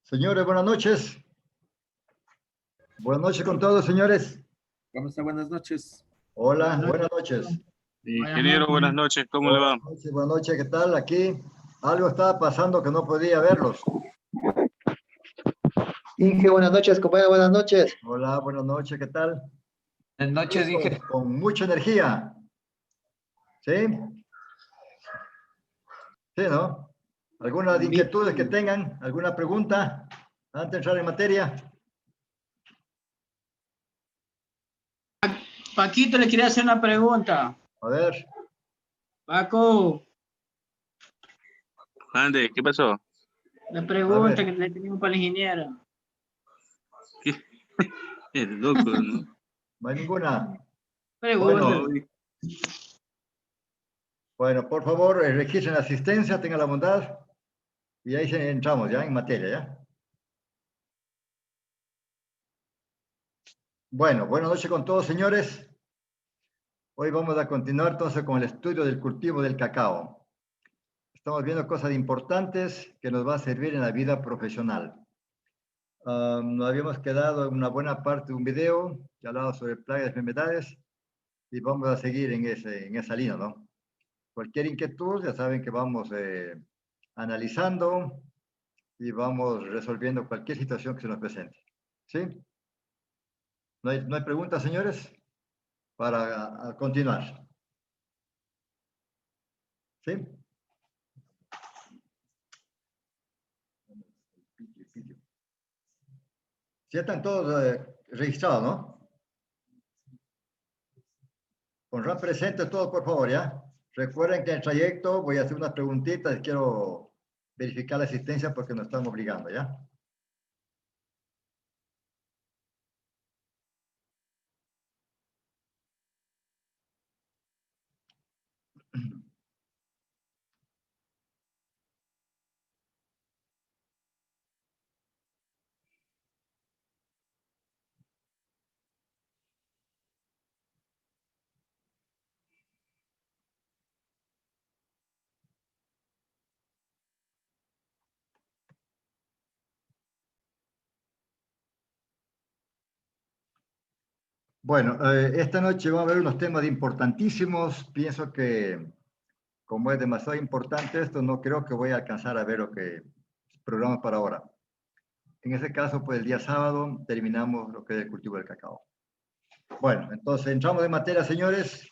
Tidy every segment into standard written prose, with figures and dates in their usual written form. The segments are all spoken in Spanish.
Señores, buenas noches. Buenas noches con todos, señores. ¿Cómo está? Buenas noches. Hola, buenas noches. Ingeniero, buenas noches, ¿cómo le va? Buenas noches, ¿qué tal? Aquí algo estaba pasando que no podía verlos. Inge, buenas noches, compañero, buenas noches. Hola, buenas noches, ¿qué tal? Buenas noches, Inge. Con mucha energía. ¿Sí? Sí, ¿no? ¿Algunas inquietudes que tengan? ¿Alguna pregunta antes de entrar en materia? Paquito le quería hacer una pregunta. A ver. Paco, Ande, ¿qué pasó? la pregunta que le tenemos para el ingeniero. ¿Qué? Es loco, ¿no? No hay ninguna. Pregunta. Bueno, por favor, registren la asistencia, tengan la bondad. Y ahí entramos ya en materia, ¿ya? Bueno, buenas noches con todos, señores. Hoy vamos a continuar entonces con el estudio del cultivo del cacao. Estamos viendo cosas importantes que nos va a servir en la vida profesional. Nos habíamos quedado en una buena parte de un video que hablaba sobre plagas y enfermedades y vamos a seguir en esa línea, ¿no? Cualquier inquietud, ya saben que vamos analizando y vamos resolviendo cualquier situación que se nos presente. ¿Sí? ¿No hay preguntas, señores? Para continuar. ¿Sí? Ya están todos registrados, ¿no? Pondrán presente todos, por favor, ¿ya? Recuerden que en el trayecto voy a hacer unas preguntitas y quiero verificar la asistencia porque nos están obligando, ¿ya? Bueno, esta noche vamos a ver unos temas importantísimos. Pienso que como es demasiado importante esto, no creo que voy a alcanzar a ver lo que programa para ahora. En ese caso, pues el día sábado terminamos lo que es el cultivo del cacao. Bueno, entonces entramos en materia, señores.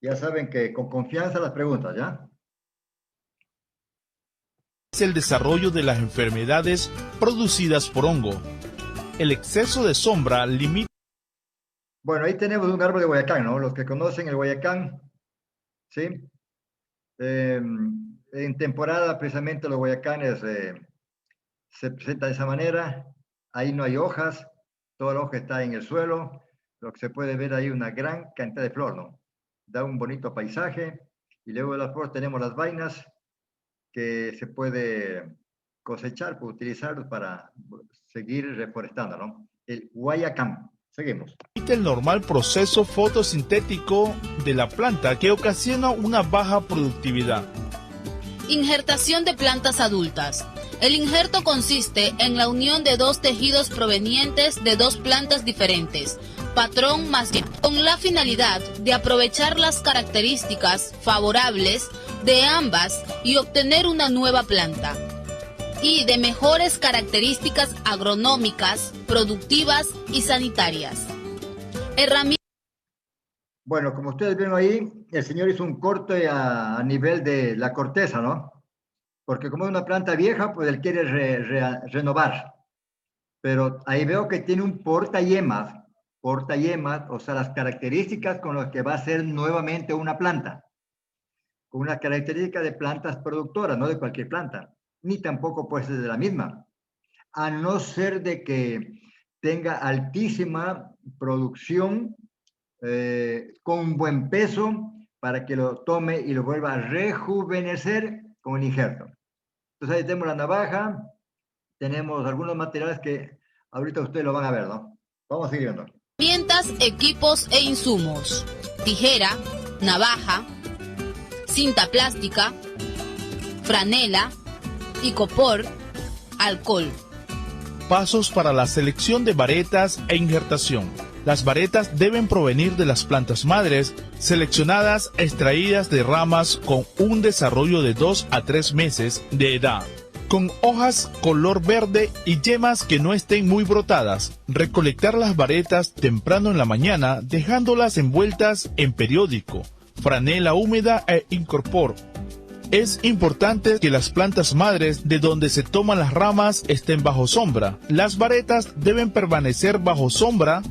Ya saben que con confianza las preguntas, ¿ya? Es el desarrollo de las enfermedades producidas por hongo. El exceso de sombra limita. Bueno, ahí tenemos un árbol de Guayacán, ¿no? Los que conocen el Guayacán, ¿sí? En temporada, precisamente, los guayacanes se presentan de esa manera. Ahí no hay hojas, toda la hoja está en el suelo. Lo que se puede ver ahí una gran cantidad de flor, ¿no? Da un bonito paisaje. Y luego de la flor tenemos las vainas que se puede cosechar, utilizar para seguir reforestando, ¿no? El Guayacán. Seguimos. El normal proceso fotosintético de la planta que ocasiona una baja productividad. Injertación de plantas adultas. El injerto consiste en la unión de dos tejidos provenientes de dos plantas diferentes, patrón más bien, con la finalidad de aprovechar las características favorables de ambas y obtener una nueva planta, y de mejores características agronómicas, productivas y sanitarias. Bueno, como ustedes ven ahí, el señor hizo un corte a nivel de la corteza, ¿no? Porque como es una planta vieja, pues él quiere renovar. Pero ahí veo que tiene un portayemas, o sea, las características con las que va a ser nuevamente una planta. Con una característica de plantas productoras, no de cualquier planta, ni tampoco puede ser de la misma. A no ser de que tenga altísima producción con buen peso para que lo tome y lo vuelva a rejuvenecer con el injerto. Entonces ahí tenemos la navaja, tenemos algunos materiales que ahorita ustedes lo van a ver, ¿no? Vamos a seguir viendo. Herramientas, equipos e insumos. Tijera, navaja, cinta plástica, franela, icopor, alcohol. Pasos para la selección de varetas e injertación. Las varetas deben provenir de las plantas madres, seleccionadas extraídas de ramas con un desarrollo de 2 a 3 meses de edad, con hojas color verde y yemas que no estén muy brotadas. Recolectar las varetas temprano en la mañana, dejándolas envueltas en periódico, franela húmeda e incorpor. Es importante que las plantas madres de donde se toman las ramas estén bajo sombra. Las varetas deben permanecer bajo sombra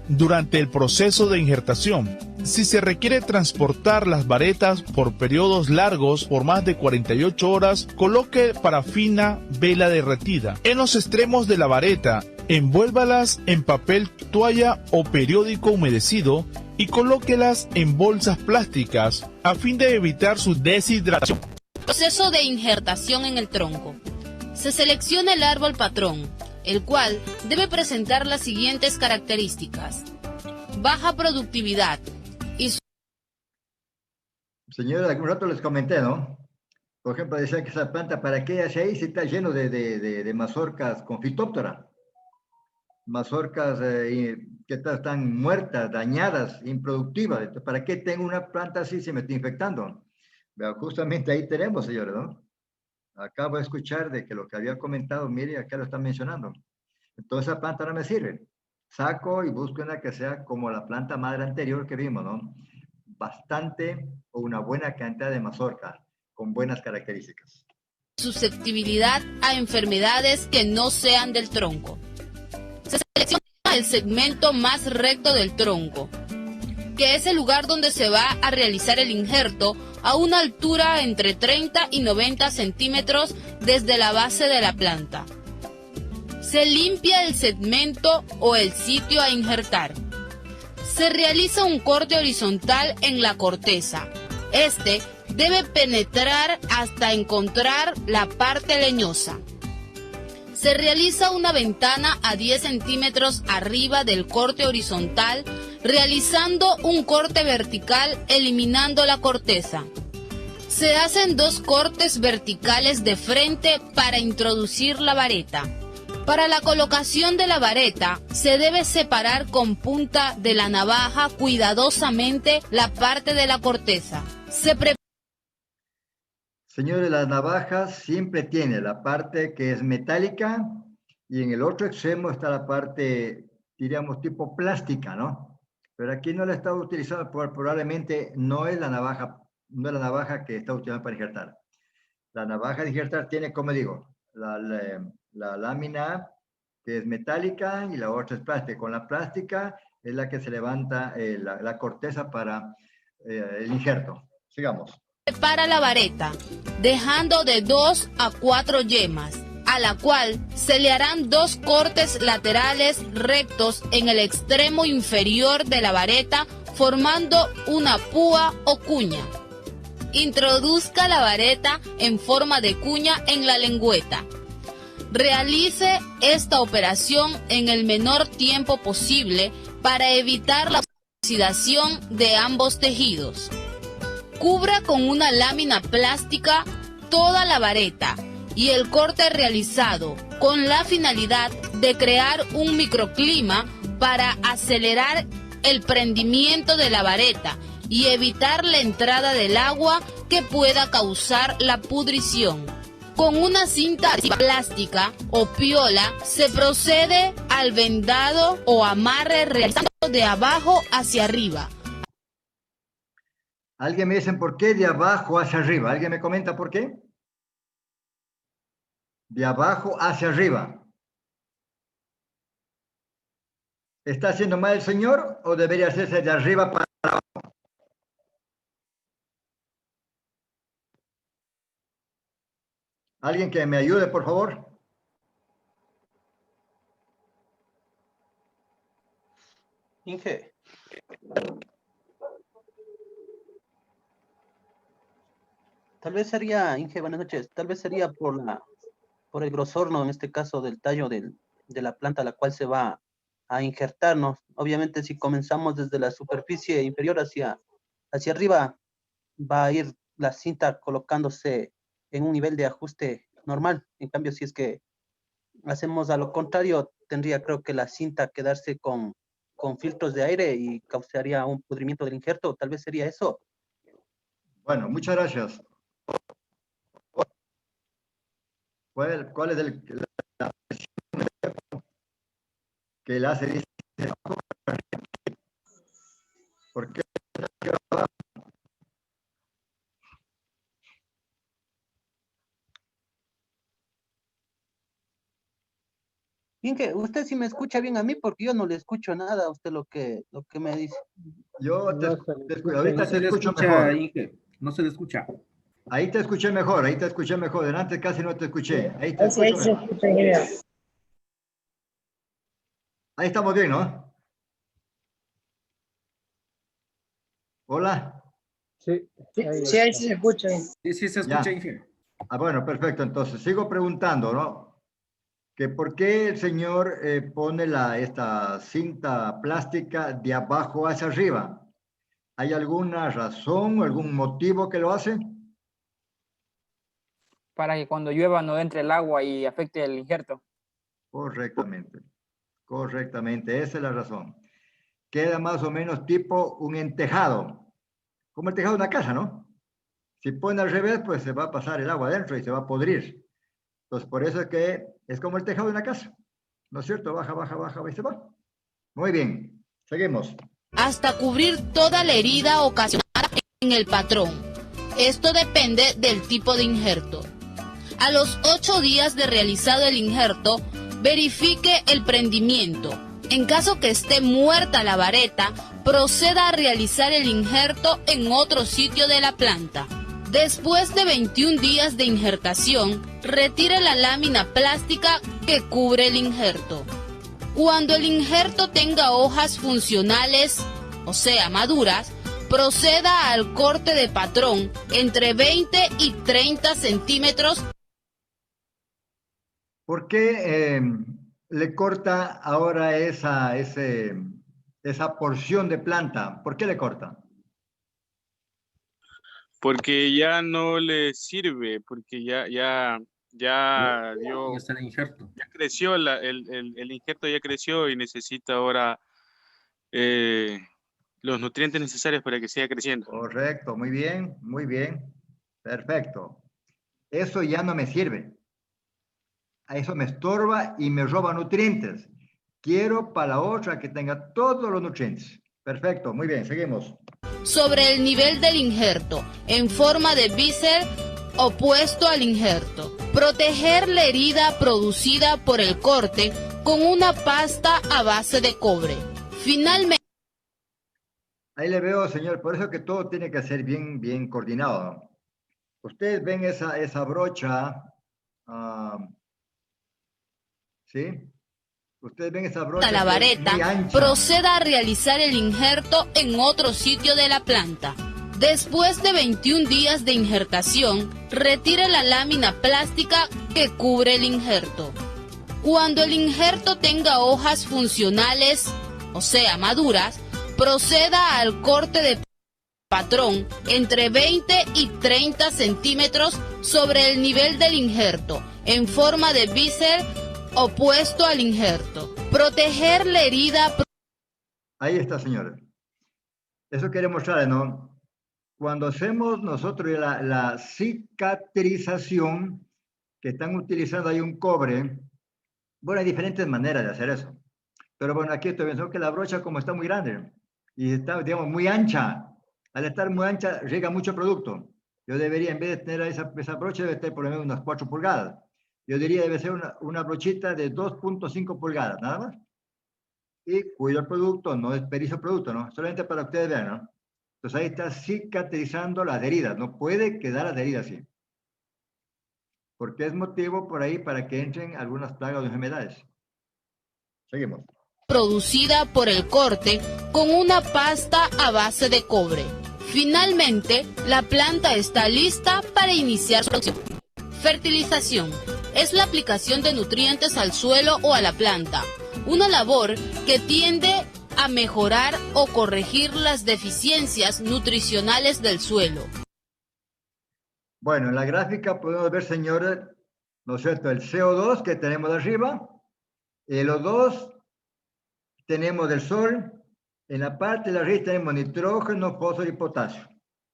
durante el proceso de injertación. Si se requiere transportar las varetas por periodos largos, por más de 48 horas, coloque parafina vela derretida en los extremos de la vareta, envuélvalas en papel toalla o periódico humedecido y colóquelas en bolsas plásticas a fin de evitar su deshidratación. Proceso de injertación en el tronco. Se selecciona el árbol patrón, el cual debe presentar las siguientes características: baja productividad y... Señora, algún rato les comenté, ¿no? Por ejemplo, decía que esa planta, ¿para qué hace ahí si está lleno de mazorcas con fitóptora? Mazorcas que están muertas, dañadas, improductivas. Entonces, ¿para qué tengo una planta así si me está infectando? Pero justamente ahí tenemos, señores, ¿no? Acabo de escuchar de que lo que había comentado, mire, acá lo están mencionando. Entonces esa planta no me sirve. Saco y busco una que sea como la planta madre anterior que vimos, ¿no? Bastante o una buena cantidad de mazorca con buenas características. Susceptibilidad a enfermedades que no sean del tronco. Se selecciona el segmento más recto del tronco, que es el lugar donde se va a realizar el injerto, a una altura entre 30 y 90 centímetros desde la base de la planta. Se limpia el segmento o el sitio a injertar. Se realiza un corte horizontal en la corteza. Este debe penetrar hasta encontrar la parte leñosa. Se realiza una ventana a 10 centímetros arriba del corte horizontal, realizando un corte vertical eliminando la corteza. Se hacen 2 cortes verticales de frente para introducir la vareta. Para la colocación de la vareta, se debe separar con punta de la navaja cuidadosamente la parte de la corteza. Señores, las navajas siempre tiene la parte que es metálica y en el otro extremo está la parte, diríamos, tipo plástica, ¿no? Pero aquí no la está utilizando, probablemente no es la navaja que está utilizando para injertar. La navaja de injertar tiene, como digo, la lámina que es metálica y la otra es plástica. Con la plástica es la que se levanta la corteza para el injerto. Sigamos. Prepara la vareta, dejando de 2 a 4 yemas, a la cual se le harán 2 cortes laterales rectos en el extremo inferior de la vareta, formando una púa o cuña. Introduzca la vareta en forma de cuña en la lengüeta. Realice esta operación en el menor tiempo posible para evitar la oxidación de ambos tejidos. Cubra con una lámina plástica toda la vareta y el corte realizado con la finalidad de crear un microclima para acelerar el prendimiento de la vareta y evitar la entrada del agua que pueda causar la pudrición. Con una cinta plástica o piola se procede al vendado o amarre realizando de abajo hacia arriba. Alguien me dice por qué de abajo hacia arriba. ¿Alguien me comenta por qué? De abajo hacia arriba. ¿Está haciendo mal el señor o debería hacerse de arriba para abajo? ¿Alguien que me ayude, por favor? Inge. Tal vez sería, Inge, buenas noches, tal vez sería por el grosor, ¿no? En este caso del tallo de la planta a la cual se va a injertarnos. Obviamente si comenzamos desde la superficie inferior hacia arriba, va a ir la cinta colocándose en un nivel de ajuste normal. En cambio, si es que hacemos a lo contrario, tendría creo que la cinta quedarse con filtros de aire y causaría un pudrimiento del injerto. Tal vez sería eso. Bueno, muchas gracias. ¿Cuál es la presión que el hace? Dice, ¿por qué? Inge, usted sí me escucha bien a mí porque yo no le escucho nada a usted lo que me dice. Yo te escucho, ahorita No se te le escucho escucha, mejor. Inge. No se le escucha. Ahí te escuché mejor, ahí te escuché mejor. Delante casi no te escuché. Ahí te Ahí escucho se mejor. escucha bien. Ahí estamos bien, ¿no? Hola. Sí, sí, ahí sí se escucha bien. Sí, sí se escucha, Ya. Inge. Ah, bueno, perfecto. Entonces, sigo preguntando, ¿no? Que por qué el señor pone esta cinta plástica de abajo hacia arriba. ¿Hay alguna razón o algún motivo que lo hace? Para que cuando llueva no entre el agua y afecte el injerto. Correctamente. Correctamente, esa es la razón. Queda más o menos tipo un entejado, como el tejado de una casa, ¿no? Si pone al revés, pues se va a pasar el agua adentro y se va a podrir. Entonces, por eso es que es como el tejado de una casa, ¿no es cierto? Baja, baja, baja y se va. Muy bien, seguimos. Hasta cubrir toda la herida ocasionada en el patrón. Esto depende del tipo de injerto. A los 8 días de realizado el injerto, verifique el prendimiento. En caso que esté muerta la vareta, proceda a realizar el injerto en otro sitio de la planta. Después de 21 días de injertación, retire la lámina plástica que cubre el injerto. Cuando el injerto tenga hojas funcionales, o sea, maduras, proceda al corte de patrón entre 20 y 30 centímetros. ¿Por qué le corta ahora esa porción de planta? ¿Por qué le corta? Porque ya no le sirve, porque ya dio, Ya está el injerto. ya creció, el injerto ya creció y necesita ahora los nutrientes necesarios para que siga creciendo. Correcto, muy bien, perfecto. Eso ya no me sirve. A eso me estorba y me roba nutrientes. Quiero para la otra que tenga todos los nutrientes. Perfecto, muy bien, seguimos. Sobre el nivel del injerto, en forma de bícer opuesto al injerto. Proteger la herida producida por el corte con una pasta a base de cobre. Finalmente. Ahí le veo, señor, por eso que todo tiene que ser bien coordinado, ¿no? Ustedes ven esa brocha, ¿sí? Ustedes ven esa brocha. La vareta, muy ancha. proceda a realizar el injerto en otro sitio de la planta. Después de 21 días de injertación, retire la lámina plástica que cubre el injerto. Cuando el injerto tenga hojas funcionales, o sea, maduras, proceda al corte de patrón entre 20 y 30 centímetros sobre el nivel del injerto, en forma de bícer opuesto al injerto. Proteger la herida. Ahí está, señores. Eso quiere mostrar, ¿no? Cuando hacemos nosotros la cicatrización, que están utilizando ahí un cobre, bueno, hay diferentes maneras de hacer eso. Pero bueno, aquí estoy viendo que la brocha como está muy grande y está, digamos, muy ancha. Al estar muy ancha, riega mucho producto. Yo debería, en vez de tener esa brocha, debe tener por lo menos unas 4 pulgadas. Yo diría debe ser una brochita de 2.5 pulgadas, nada más. Y cuido el producto, no desperdicio el producto, ¿no? Solamente para que ustedes vean, ¿no? Entonces ahí está cicatrizando las heridas. No puede quedar la herida así. Porque es motivo por ahí para que entren algunas plagas o enfermedades. Seguimos. Producida por el corte con una pasta a base de cobre. Finalmente, la planta está lista para iniciar su acción. Fertilización. Es la aplicación de nutrientes al suelo o a la planta. Una labor que tiende a mejorar o corregir las deficiencias nutricionales del suelo. Bueno, en la gráfica podemos ver, señores, ¿no es cierto? El CO2 que tenemos de arriba, el O2 tenemos del sol, en la parte de arriba tenemos nitrógeno, fósforo y potasio,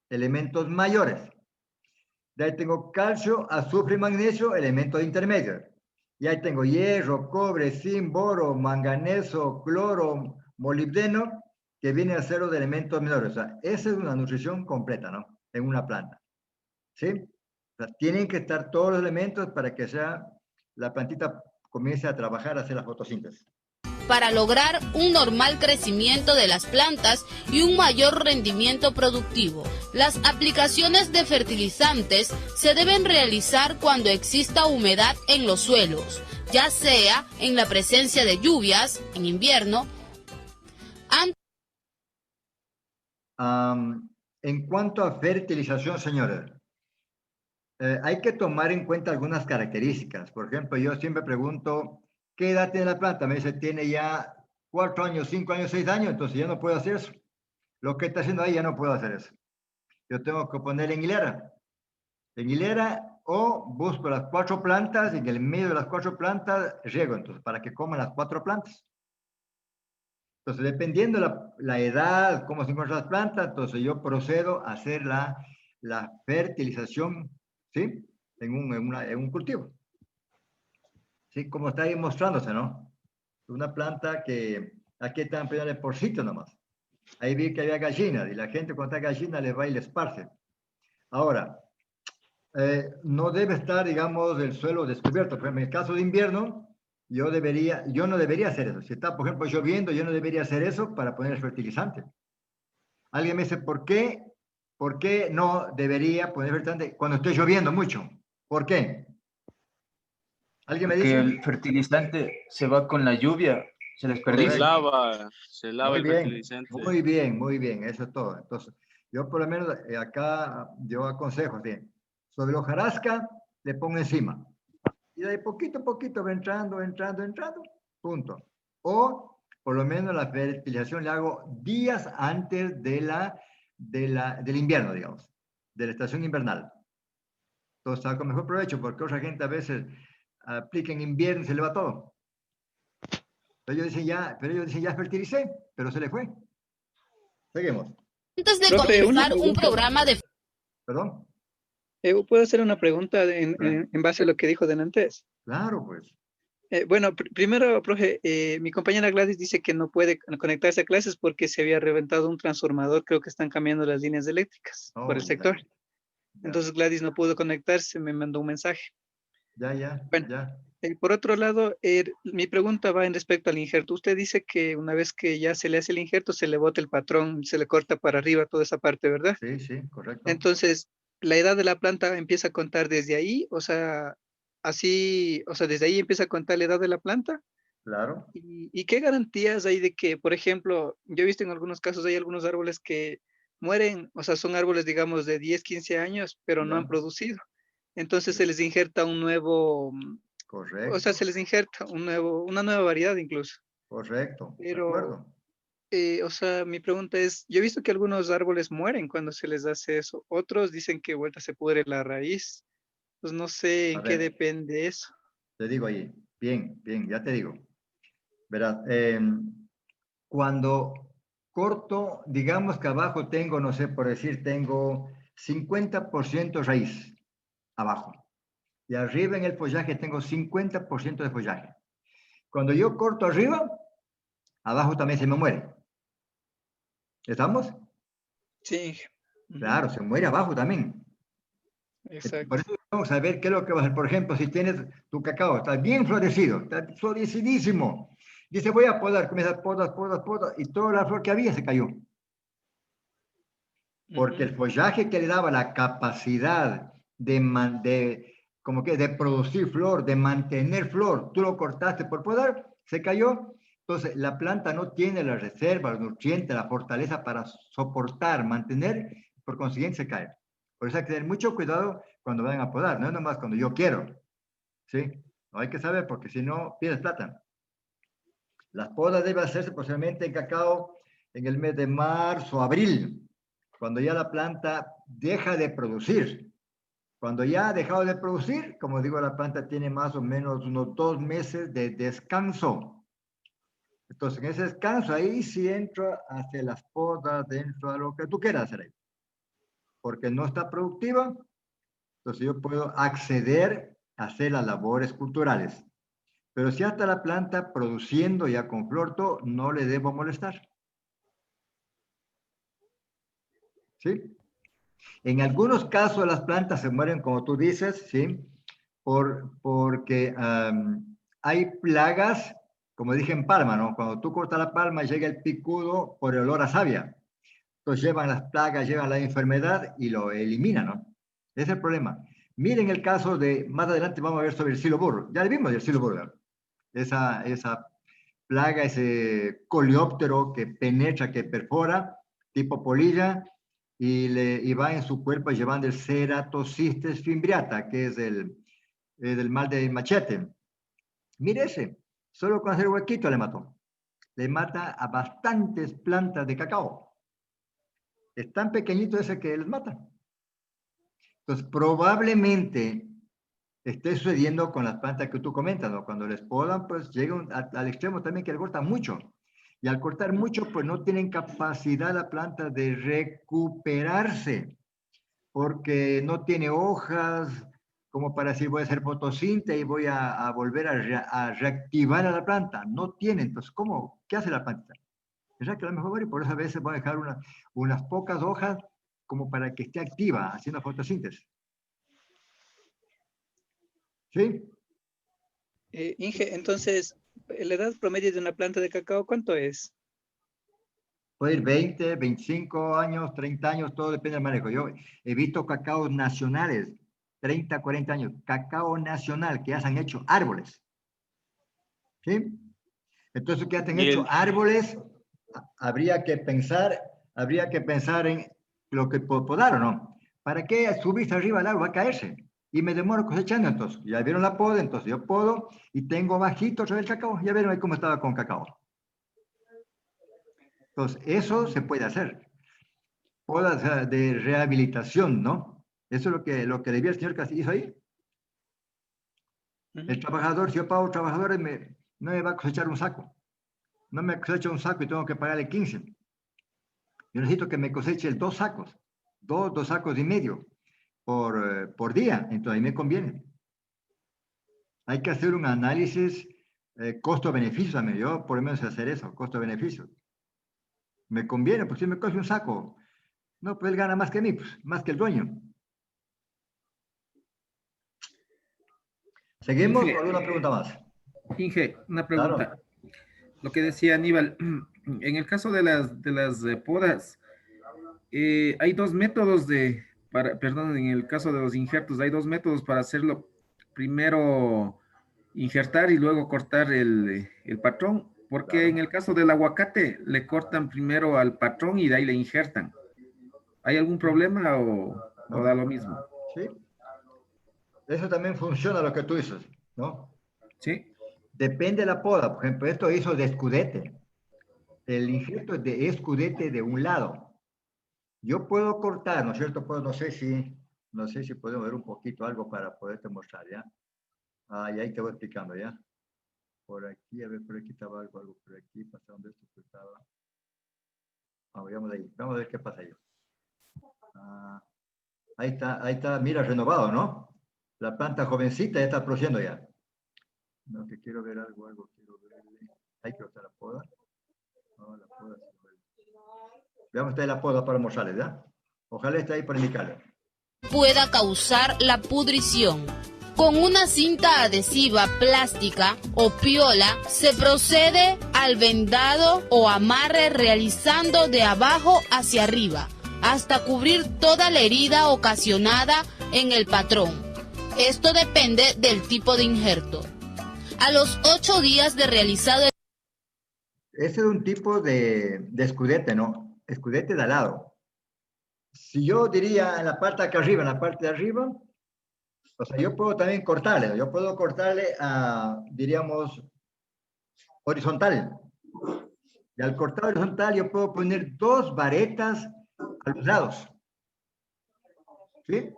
elementos mayores. De ahí tengo calcio, azufre y magnesio, elementos intermedios. Y ahí tengo hierro, cobre, zinc, boro, manganeso, cloro, molibdeno, que vienen a ser los elementos menores. O sea, esa es una nutrición completa, ¿no? En una planta. ¿Sí? O sea, tienen que estar todos los elementos para que la plantita comience a trabajar, a hacer la fotosíntesis. Para lograr un normal crecimiento de las plantas y un mayor rendimiento productivo, las aplicaciones de fertilizantes se deben realizar cuando exista humedad en los suelos, ya sea en la presencia de lluvias en invierno. En cuanto a fertilización, señores, hay que tomar en cuenta algunas características. Por ejemplo, yo siempre pregunto, ¿qué edad tiene la planta? Me dice, tiene ya 4 años, 5 años, 6 años, entonces ya no puedo hacer eso. Lo que está haciendo ahí ya no puedo hacer eso. Yo tengo que poner en hilera o busco las 4 plantas y en el medio de las 4 plantas riego, entonces, para que coman las 4 plantas. Entonces, dependiendo la edad, cómo se encuentran las plantas, entonces yo procedo a hacer la fertilización, ¿sí? En un cultivo. ¿Sí? Como está ahí mostrándose, ¿no? Una planta que aquí están poniendo el porcito nomás. Ahí vi que había gallinas y la gente cuando está gallina le va y le esparce. Ahora, no debe estar, digamos, el suelo descubierto. Por ejemplo, en el caso de invierno, yo no debería hacer eso. Si está, por ejemplo, lloviendo, yo no debería hacer eso para poner el fertilizante. Alguien me dice, ¿por qué no debería poner fertilizante cuando esté lloviendo mucho? ¿Por qué? ¿Alguien me dice? Porque el fertilizante se va con la lluvia, se desperdicia. Se lava el fertilizante. Muy bien, eso es todo. Entonces, yo por lo menos acá, yo aconsejo, ¿sí? Sobre la hojarasca, le pongo encima. Y de ahí poquito a poquito va entrando, punto. O, por lo menos la fertilización la hago días antes del invierno, digamos, de la estación invernal. Entonces, saco mejor provecho, porque otra gente a veces aplica en invierno y se le va todo. Pero ellos dicen, ya fertilicé, pero se le fue. Seguimos. Antes de comenzar un programa de... ¿Perdón? ¿Puedo hacer una pregunta en base a lo que dijo delante? Claro, pues. Bueno, primero, profe, mi compañera Gladys dice que no puede conectarse a clases porque se había reventado un transformador, creo que están cambiando las líneas eléctricas por el sector. Ya. Entonces Gladys no pudo conectarse, me mandó un mensaje. Bueno, ya. Por otro lado, mi pregunta va en respecto al injerto. Usted dice que una vez que ya se le hace el injerto, se le bota el patrón, se le corta para arriba toda esa parte, ¿verdad? Sí, correcto. Entonces, ¿la edad de la planta empieza a contar desde ahí? O sea, desde ahí empieza a contar la edad de la planta. Claro. ¿Y qué garantías hay de que, por ejemplo, yo he visto en algunos casos, hay algunos árboles que mueren, o sea, son árboles, digamos, de 10, 15 años, pero no han producido. Entonces se les injerta un nuevo... Correcto. O sea, se les injerta una nueva variedad incluso. Correcto. Pero, o sea, mi pregunta es, yo he visto que algunos árboles mueren cuando se les hace eso. Otros dicen que vuelta se pudre la raíz. Pues no sé en qué depende eso. Te digo ahí, bien, ya te digo. Verás, cuando corto, digamos que abajo tengo, no sé, por decir, tengo 50% raíz abajo. Y arriba en el follaje tengo 50% de follaje. Cuando yo corto arriba, abajo también se me muere. ¿Estamos? Sí. Claro, se muere abajo también. Exacto. Por eso vamos a ver qué es lo que va a hacer. Por ejemplo, si tienes tu cacao, está bien florecido, está florecidísimo. Dice, voy a podar, comienza podas, y toda la flor que había se cayó. Porque el follaje que le daba la capacidad de producir flor, de mantener flor, tú lo cortaste por podar, se cayó. Entonces, la planta no tiene la reserva, los nutrientes, la fortaleza para soportar, mantener, por consiguiente se cae. Por eso hay que tener mucho cuidado cuando vayan a podar, no es nomás cuando yo quiero, ¿sí? No hay que saber porque si no, pierdes plata. Las podas deben hacerse posiblemente en cacao en el mes de marzo, abril, cuando ya la planta deja de producir. Cuando ya ha dejado de producir, como digo, la planta tiene más o menos unos 2 meses de descanso. Entonces, en ese descanso, ahí sí entra hacia las podas, dentro de lo que tú quieras hacer ahí. Porque no está productiva, entonces yo puedo acceder a hacer las labores culturales. Pero si hasta la planta produciendo ya con flor, todo, no le debo molestar. ¿Sí? En algunos casos las plantas se mueren, como tú dices, ¿sí? Porque hay plagas, como dije en palma, ¿no? Cuando tú cortas la palma llega el picudo por el olor a savia. Entonces llevan las plagas, llevan la enfermedad y lo eliminan, ¿no? Ese es el problema. Miren el caso de, más adelante vamos a ver sobre el silobur. Ya le vimos el silobur, ¿no? Esa plaga, ese coleóptero que penetra, que perfora, tipo polilla, y va en su cuerpo llevando el Ceratocystis fimbriata, que es del mal del machete. Mire ese, solo con hacer huequito le mató. Le mata a bastantes plantas de cacao. Es tan pequeñito ese que les mata. Entonces, probablemente esté sucediendo con las plantas que tú comentas, ¿no? Cuando les podan, pues llega al extremo también que le cortan mucho. Y al cortar mucho, pues no tienen capacidad la planta de recuperarse, porque no tiene hojas como para decir voy a hacer fotosíntesis y voy a volver a reactivar a la planta. No tiene, entonces, ¿cómo? ¿Qué hace la planta? ¿Verdad que a lo mejor, y por eso a veces voy a dejar unas pocas hojas como para que esté activa haciendo fotosíntesis? ¿Sí? Inge, entonces, ¿la edad promedio de una planta de cacao cuánto es? Puede ir 20, 25 años, 30 años, todo depende del manejo. Yo he visto cacaos nacionales, 30, 40 años, cacao nacional, que ya se han hecho árboles. ¿Sí? Entonces, que ya se han hecho árboles, habría que pensar en lo que podar o no. ¿Para qué subirse arriba al árbol? Va a caerse. Y me demoro cosechando, entonces. Ya vieron la poda, entonces yo podo y tengo bajito sobre el cacao. Ya vieron ahí cómo estaba con cacao. Entonces, eso se puede hacer. Podas de rehabilitación, ¿no? Eso es lo que debía el señor que hizo ahí. El trabajador, si yo pago trabajadores, no me va a cosechar un saco. No me cosecha un saco y tengo que pagarle 15. Yo necesito que me coseche 2 sacos. 2 sacos y medio por día. Entonces, ahí me conviene. Hay que hacer un análisis costo-beneficio. Yo por lo menos hacer eso, costo-beneficio. Me conviene, pues si me coge un saco, no, pues él gana más que mí, pues, más que el dueño. Seguimos con una pregunta más. Inge, una pregunta. Claro. Lo que decía Aníbal, en el caso de las podas, hay 2 métodos perdón, en el caso de los injertos, hay 2 métodos para hacerlo. Primero, injertar y luego cortar el patrón, porque Claro. en el caso del aguacate, le cortan primero al patrón y de ahí le injertan. ¿Hay algún problema o da lo mismo? Sí. Eso también funciona lo que tú dices, ¿no? Sí. Depende de la poda. Por ejemplo, esto hizo de escudete. El injerto es de escudete de un lado. Yo puedo cortar, ¿no es cierto? Pues no sé si podemos ver un poquito algo para poderte mostrar, ¿ya? Y ahí te voy explicando, ¿ya? Por aquí, a ver, por aquí estaba algo por aquí, pasando esto que estaba. Vamos de ahí, vamos a ver qué pasa ahí. Ahí está, mira, renovado, ¿no? La planta jovencita ya está produciendo ya. No, que quiero ver algo quiero verle. Ahí creo que está la poda. No, la poda. Veamos, está ahí la poda para mostrarles, ¿ya? Ojalá esté ahí para indicarle. Pueda causar la pudrición. Con una cinta adhesiva plástica o piola se procede al vendado o amarre realizando de abajo hacia arriba hasta cubrir toda la herida ocasionada en el patrón. Esto depende del tipo de injerto. A los 8 días de realizado Ese es un tipo de escudete, ¿no? Escudete de alado. Si yo diría en la parte de acá arriba, en la parte de arriba, o sea, yo puedo también cortarle. Yo puedo cortarle diríamos, horizontal. Y al cortar horizontal yo puedo poner 2 varetas a los lados. ¿Sí?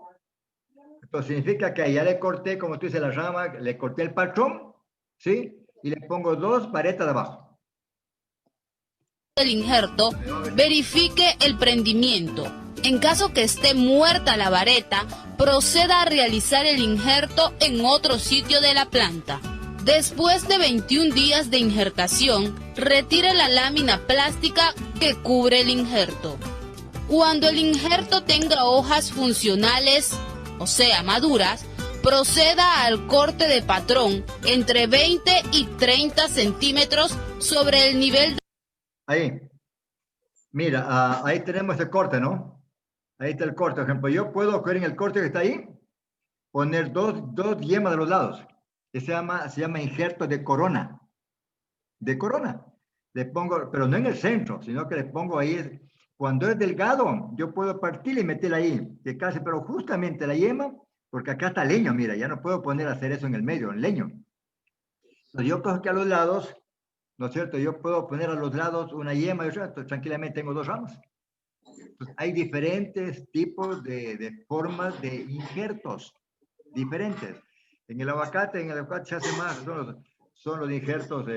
Entonces significa que ya le corté, como tú dices, la rama, le corté el patrón, ¿sí? Y le pongo 2 varetas de abajo. El injerto, verifique el prendimiento. En caso que esté muerta la vareta, proceda a realizar el injerto en otro sitio de la planta. Después de 21 días de injertación, retire la lámina plástica que cubre el injerto. Cuando el injerto tenga hojas funcionales, o sea, maduras, proceda al corte de patrón entre 20 y 30 centímetros sobre el nivel de... Ahí. Mira, ahí tenemos el corte, ¿no? Ahí está el corte. Por ejemplo, yo puedo coger en el corte que está ahí, poner dos yemas de los lados. Que se llama injerto de corona. De corona. Le pongo, pero no en el centro, sino que le pongo ahí. Cuando es delgado, yo puedo partir y meterla ahí. Que casi, pero justamente la yema, porque acá está leño, mira, ya no puedo poner a hacer eso en el medio, en leño. Entonces yo cojo aquí a los lados, ¿no es cierto? Yo puedo poner a los lados una yema y otra, tranquilamente tengo 2 ramas. Entonces, hay diferentes tipos de formas de injertos, diferentes. En el aguacate se hace más, son los injertos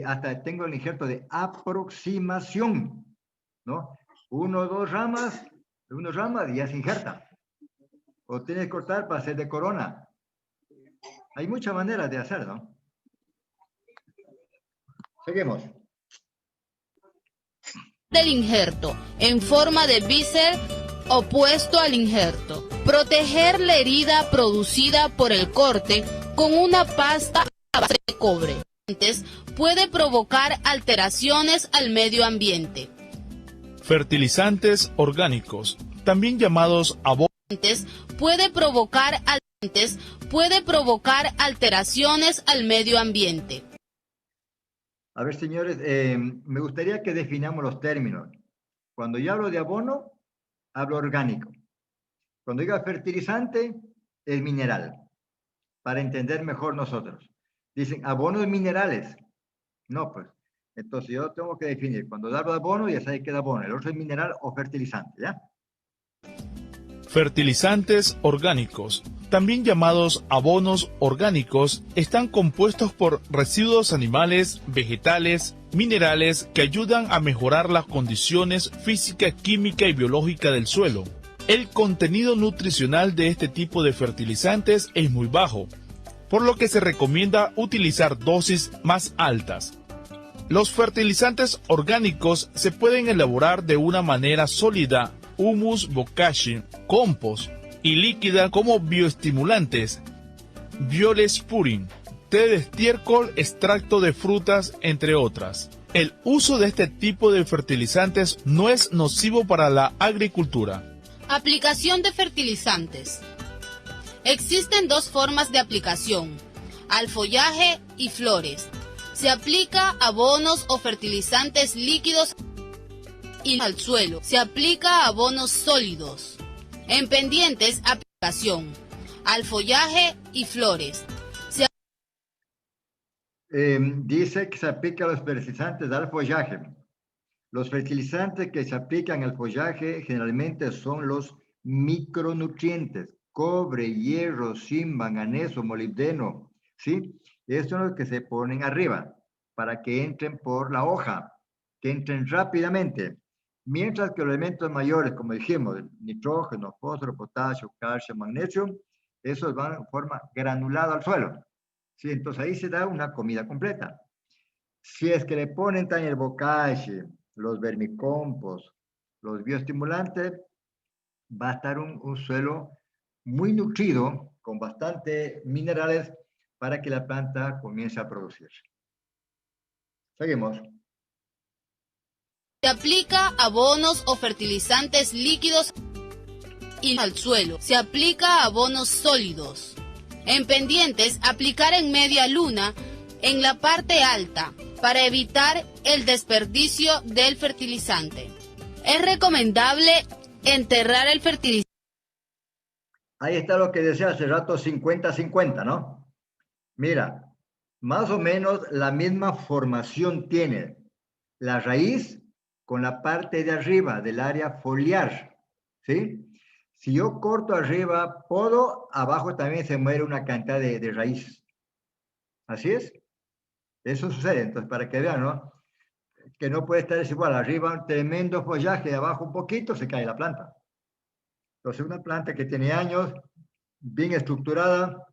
hasta tengo el injerto de aproximación, ¿no? 1 o 2 ramas, y ya se injerta. O tienes que cortar para hacer de corona. Hay muchas maneras de hacerlo. Seguimos. del injerto en forma de bíceps opuesto al injerto. Proteger la herida producida por el corte con una pasta a base de cobre. Puede provocar alteraciones al medio ambiente. Fertilizantes orgánicos, también llamados abonos. Puede provocar alteraciones al medio ambiente. A ver, señores, me gustaría que definamos los términos. Cuando yo hablo de abono, hablo orgánico. Cuando diga fertilizante, es mineral, para entender mejor nosotros. Dicen abonos minerales. No, pues, entonces yo tengo que definir. Cuando hablo de abono, ya sabe que es abono. El otro es mineral o fertilizante, ¿ya? Fertilizantes orgánicos, también llamados abonos orgánicos, están compuestos por residuos animales, vegetales, minerales que ayudan a mejorar las condiciones física, química y biológica del suelo. El contenido nutricional de este tipo de fertilizantes es muy bajo, por lo que se recomienda utilizar dosis más altas. Los fertilizantes orgánicos se pueden elaborar de una manera sólida, humus, bokashi, compost y líquida como bioestimulantes, biolespuning, té de estiércol, extracto de frutas, entre otras. El uso de este tipo de fertilizantes no es nocivo para la agricultura. Aplicación de fertilizantes. Existen dos formas de aplicación, al follaje y flores. Se aplica abonos o fertilizantes líquidos y al suelo. Se aplica abonos sólidos. En pendientes, aplicación, al follaje y flores. Dice que se aplica a los fertilizantes al follaje. Los fertilizantes que se aplican al follaje generalmente son los micronutrientes, cobre, hierro, zinc, manganeso, molibdeno, ¿sí? Estos son los que se ponen arriba para que entren por la hoja, que entren rápidamente. Mientras que los elementos mayores, como dijimos, nitrógeno, fósforo, potasio, calcio, magnesio, esos van en forma granulada al suelo. ¿Sí? Entonces ahí se da una comida completa. Si es que le ponen también el bokashi, los vermicompost, los bioestimulantes, va a estar un suelo muy nutrido, con bastante minerales, para que la planta comience a producir. Seguimos. Se aplica abonos o fertilizantes líquidos y al suelo. Se aplica abonos sólidos. En pendientes, aplicar en media luna en la parte alta para evitar el desperdicio del fertilizante. Es recomendable enterrar el fertilizante. Ahí está lo que decía hace rato, 50-50, ¿no? Mira, más o menos la misma formación tiene la raíz con la parte de arriba del área foliar, ¿sí? Si yo corto arriba, podo, abajo también se muere una cantidad de raíces. ¿Así es? Eso sucede, entonces, para que vean, ¿no? Que no puede estar igual, arriba un tremendo follaje, abajo un poquito, se cae la planta. Entonces, una planta que tiene años, bien estructurada,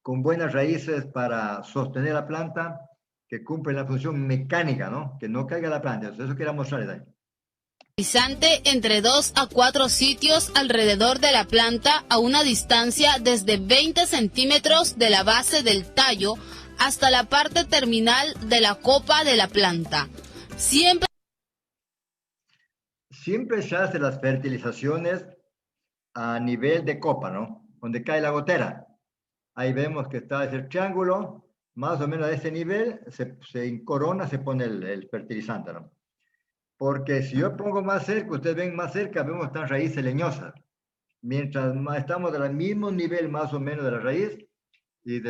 con buenas raíces para sostener la planta, que cumple la función mecánica, ¿no? Que no caiga la planta. Entonces, eso quería mostrarles ahí. Entre 2 a 4 sitios alrededor de la planta a una distancia desde 20 centímetros de la base del tallo hasta la parte terminal de la copa de la planta. Siempre se hacen las fertilizaciones a nivel de copa, ¿no? Donde cae la gotera. Ahí vemos que está ese triángulo, más o menos a ese nivel, se encorona, se pone el fertilizante, ¿no? Porque si yo pongo más cerca, ustedes ven más cerca, vemos están raíces leñosas. Mientras más estamos al mismo nivel más o menos de la raíz y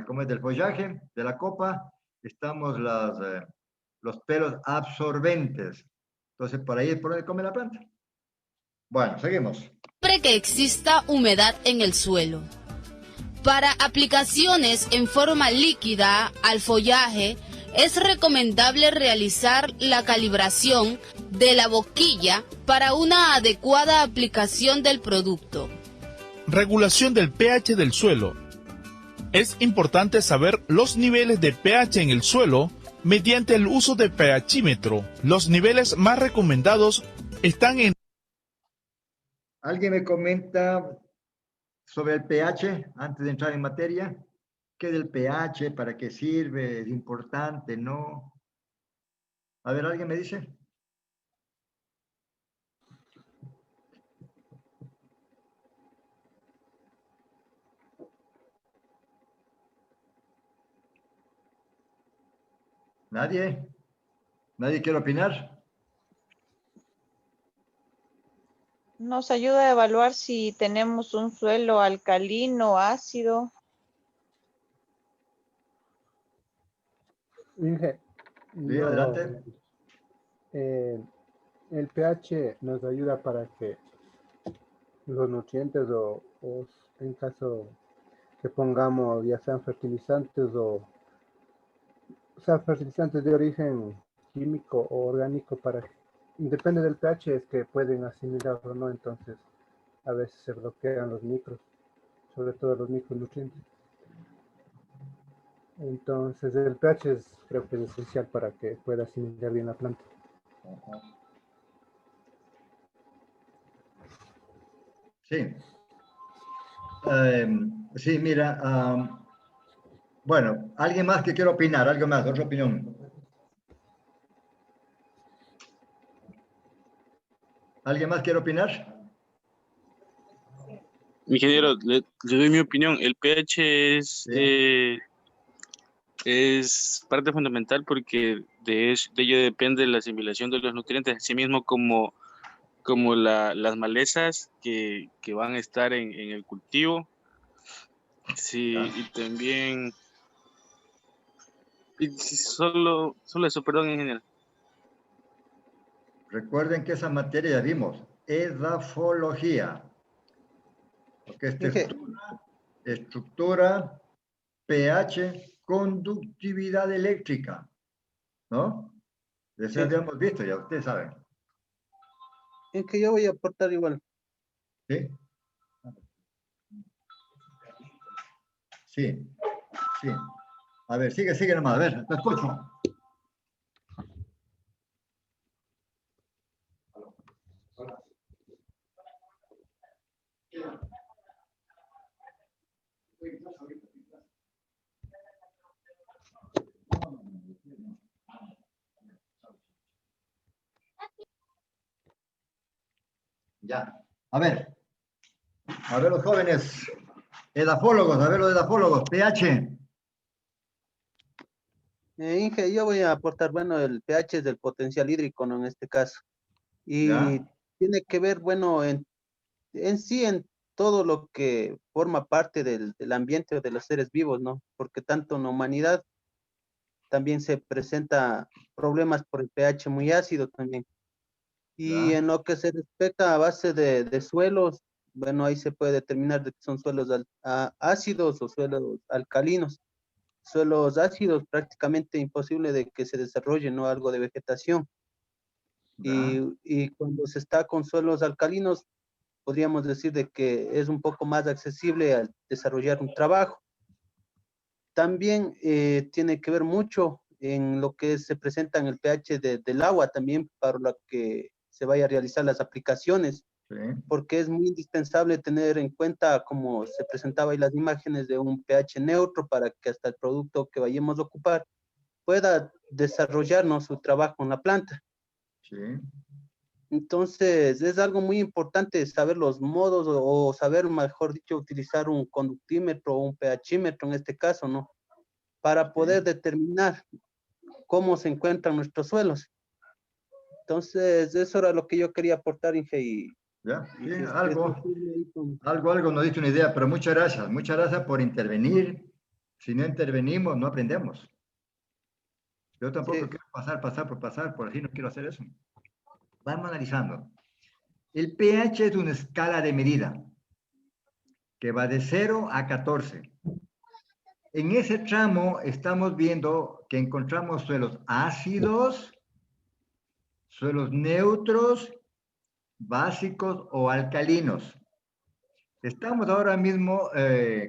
como es del follaje, de la copa, estamos los pelos absorbentes. Entonces, por ahí es por donde come la planta. Bueno, seguimos. que exista humedad en el suelo. Para aplicaciones en forma líquida al follaje, es recomendable realizar la calibración de la boquilla para una adecuada aplicación del producto. Regulación del pH del suelo. Es importante saber los niveles de pH en el suelo mediante el uso de pHímetro. Los niveles más recomendados están en... ¿Alguien me comenta sobre el pH antes de entrar en materia? ¿Qué es el pH? ¿Para qué sirve? ¿Es importante? ¿No? A ver, ¿alguien me dice? ¿Nadie? ¿Nadie quiere opinar? Nos ayuda a evaluar si tenemos un suelo alcalino, ácido. Inge, Sí, adelante. El pH nos ayuda para que los nutrientes o en caso que pongamos ya sean fertilizantes o sea fertilizantes de origen químico o orgánico, para depende del pH es que pueden asimilar o no, entonces a veces se bloquean los micros, sobre todo los micronutrientes. Entonces el pH creo que es esencial para que pueda asimilar bien la planta. Sí. Sí, mira, bueno, alguien más que quiera opinar, algo más, otra opinión. ¿Alguien más quiere opinar? Ingeniero, le doy mi opinión. El pH es parte fundamental porque de ello depende la asimilación de los nutrientes, así mismo como las malezas que van a estar en el cultivo. Sí, y también... Y solo eso, perdón, ingeniero. Recuerden que esa materia ya vimos, edafología. Porque es estructura, pH, conductividad eléctrica, ¿no? Eso habíamos visto, ya ustedes saben. En que yo voy a aportar igual. ¿Sí? Sí, sí. A ver, sigue nomás, a ver, te escucho. Ya, a ver los jóvenes, edafólogos, a ver los edafólogos, pH. Inge, yo voy a aportar, bueno, el pH es del potencial hídrico, ¿no? En este caso. Y tiene que ver, bueno, en sí, en todo lo que forma parte del ambiente o de los seres vivos, ¿no? Porque tanto en la humanidad también se presenta problemas por el pH muy ácido también. Y en lo que se respecta a base de suelos, bueno, ahí se puede determinar de que son suelos ácidos o suelos alcalinos. Suelos ácidos prácticamente imposible de que se desarrolle, ¿no? Algo de vegetación. Y cuando se está con suelos alcalinos, podríamos decir de que es un poco más accesible al desarrollar un trabajo. También tiene que ver mucho en lo que se presenta en el pH del agua también para lo que se vaya a realizar las aplicaciones, porque es muy indispensable tener en cuenta, como se presentaba ahí las imágenes, de un pH neutro para que hasta el producto que vayamos a ocupar pueda desarrollarnos su trabajo en la planta. Entonces, es algo muy importante saber los modos o saber, mejor dicho, utilizar un conductímetro o un pHímetro en este caso, ¿no? Para poder determinar cómo se encuentran nuestros suelos. Entonces, eso era lo que yo quería aportar, Inge. Y algo nos dice una idea, pero muchas gracias por intervenir. Si no intervenimos, no aprendemos. Yo tampoco quiero pasar, por así no quiero hacer eso. Vamos analizando. El pH es una escala de medida que va de 0 a 14. En ese tramo estamos viendo que encontramos suelos ácidos, suelos neutros, básicos o alcalinos. Estamos ahora mismo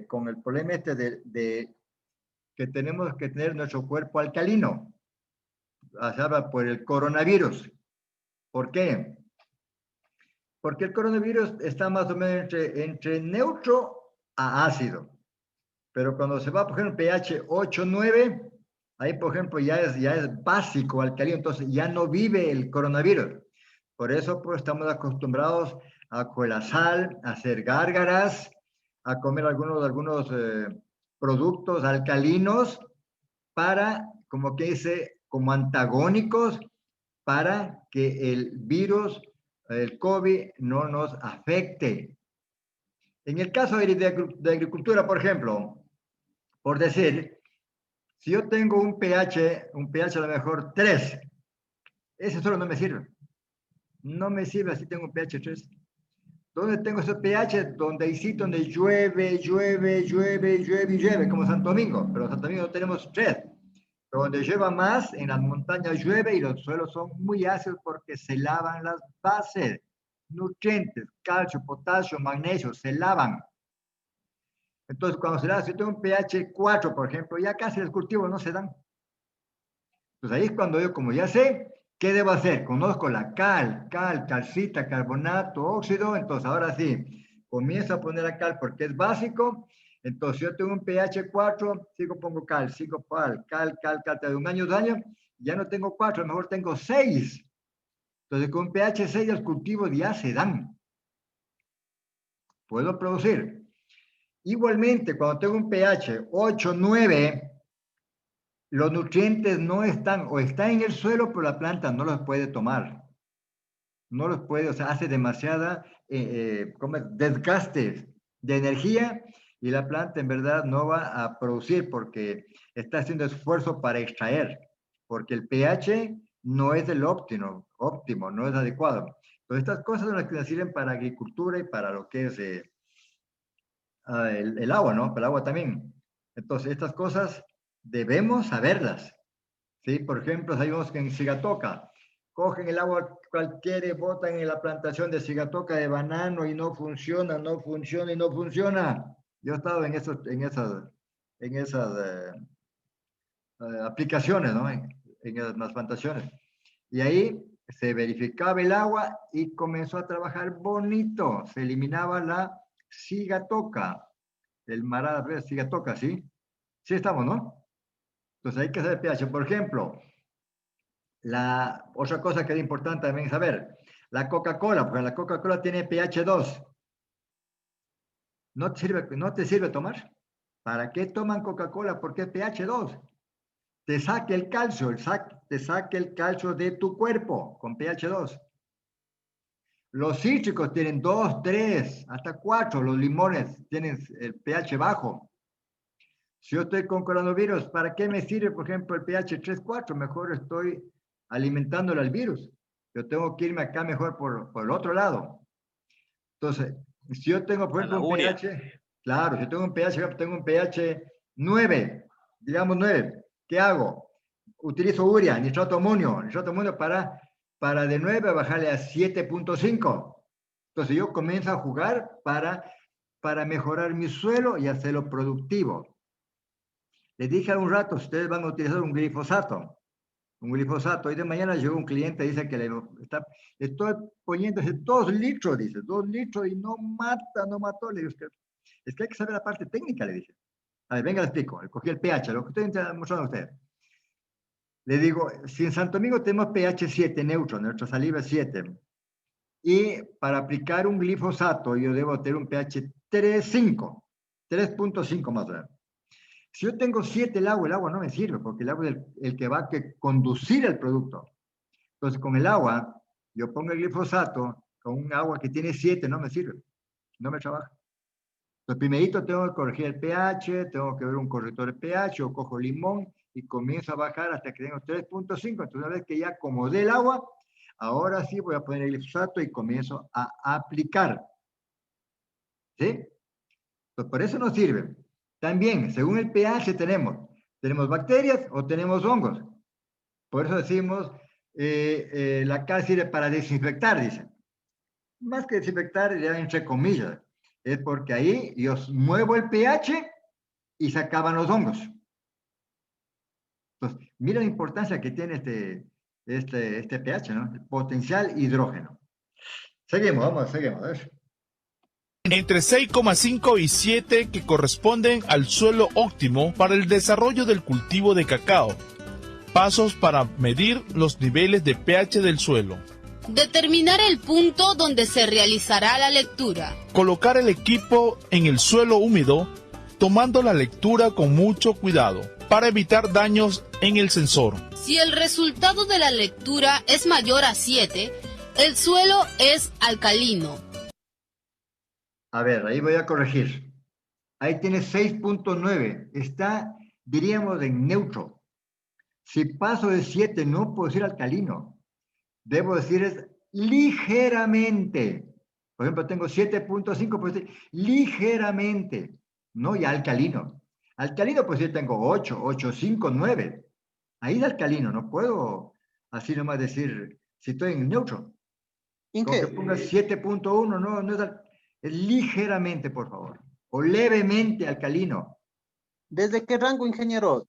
con el problema este de que tenemos que tener nuestro cuerpo alcalino. Se habla por el coronavirus. ¿Por qué? Porque el coronavirus está más o menos entre neutro a ácido. Pero cuando se va, por ejemplo, pH 8, 9, ahí, por ejemplo, ya es básico, alcalino, entonces ya no vive el coronavirus. Por eso, pues, estamos acostumbrados a coger la sal, a hacer gárgaras, a comer algunos productos alcalinos para, como que dice, como antagónicos, para que el virus, el COVID, no nos afecte. En el caso de agricultura, por ejemplo, por decir, si yo tengo un pH a lo mejor 3, ese solo no me sirve. No me sirve si tengo un pH 3. ¿Dónde tengo ese pH? Donde llueve, como Santo Domingo. Pero en Santo Domingo no tenemos 3. Pero donde llueva más, en las montañas llueve y los suelos son muy ácidos porque se lavan las bases. Nutrientes, calcio, potasio, magnesio, se lavan. Entonces, cuando se lava, si yo tengo un pH 4, por ejemplo, ya casi los cultivos no se dan. Entonces, ahí es cuando yo, como ya sé, ¿qué debo hacer? Conozco la calcita, carbonato, óxido, entonces ahora sí, comienzo a poner la cal porque es básico. Entonces, yo tengo un pH 4, pongo cal, cal, de un año, 2 años, ya no tengo 4, a lo mejor tengo 6. Entonces, con un pH 6 los cultivos ya se dan. Puedo producir. Igualmente, cuando tengo un pH 8, 9, los nutrientes no están, o están en el suelo, pero la planta no los puede tomar. No los puede, o sea, hace demasiada desgaste de energía y la planta en verdad no va a producir porque está haciendo esfuerzo para extraer, porque el pH no es el óptimo, no es adecuado. Entonces, estas cosas son las que nos sirven para agricultura y para lo que es el agua, ¿no? Para el agua también. Entonces, estas cosas debemos saberlas. ¿Sí? Por ejemplo, sabemos que en Sigatoca cogen el agua cualquiera y botan en la plantación de Sigatoca de banano y no funciona. Yo he estado en esas aplicaciones, ¿no? En las plantaciones. Y ahí se verificaba el agua y comenzó a trabajar bonito. Se eliminaba la Sigatoca, el marada de Sigatoca, ¿sí? Sí estamos, ¿no? Entonces hay que saber pH. Por ejemplo, otra cosa que es importante también saber, la Coca-Cola, porque la Coca-Cola tiene pH 2. ¿No te sirve tomar? ¿Para qué toman Coca-Cola? Porque es pH 2. Te saque el calcio, te saque el calcio de tu cuerpo con pH 2. Los cítricos tienen 2, 3, hasta 4. Los limones tienen el pH bajo. Si yo estoy con coronavirus, ¿para qué me sirve, por ejemplo, el pH 3, 4? Mejor estoy alimentándole al virus. Yo tengo que irme acá mejor por el otro lado. Entonces, si yo tengo, por ejemplo, un pH, claro, si yo tengo un pH, tengo un pH 9, digamos 9, ¿qué hago? Utilizo urea, nitrato amonio para de 9 bajarle a 7.5. Entonces yo comienzo a jugar para mejorar mi suelo y hacerlo productivo. Les dije hace un rato, ustedes van a utilizar un glifosato. Hoy de mañana llegó un cliente, dice que le estoy poniendo 2 litros, dice, 2 litros y no mató. Le digo, es que hay que saber la parte técnica, le dije. A ver, venga, le explico. Le cogí el pH, lo que estoy mostrando a ustedes. Le digo, si en Santo Domingo tenemos pH 7 neutro, nuestra saliva es 7, y para aplicar un glifosato yo debo tener un pH 3.5 más o menos. Si yo tengo 7 el agua no me sirve, porque el agua es el que va a conducir el producto. Entonces, con el agua, yo pongo el glifosato, con un agua que tiene 7, no me sirve, no me trabaja. Entonces, primerito tengo que corregir el pH, tengo que ver un corrector de pH, o cojo limón y comienzo a bajar hasta que tengo 3.5. Entonces, una vez que ya acomodé el agua, ahora sí voy a poner el glifosato y comienzo a aplicar. ¿Sí? Entonces, por eso nos sirve. También, según el pH tenemos bacterias o tenemos hongos. Por eso decimos, la cal sirve para desinfectar, dicen. Más que desinfectar, ya entre comillas, es porque ahí yo muevo el pH y se acaban los hongos. Entonces, mira la importancia que tiene este pH, ¿no? El potencial hidrógeno. Seguimos. A ver. Entre 6,5 y 7 que corresponden al suelo óptimo para el desarrollo del cultivo de cacao. Pasos para medir los niveles de pH del suelo. Determinar el punto donde se realizará la lectura. Colocar el equipo en el suelo húmedo, tomando la lectura con mucho cuidado, para evitar daños en el sensor. Si el resultado de la lectura es mayor a 7, el suelo es alcalino. A ver, ahí voy a corregir. Ahí tiene 6.9. Está, diríamos, en neutro. Si paso de 7, no puedo decir alcalino. Debo decir es ligeramente. Por ejemplo, tengo 7.5, puedo decir ligeramente. No ya alcalino. Alcalino, pues yo tengo 8, 8.5, 9. Ahí es alcalino. No puedo así nomás decir si estoy en neutro. Con que ponga 7.1, no es alcalino. Es ligeramente, por favor, o levemente alcalino. ¿Desde qué rango, ingeniero,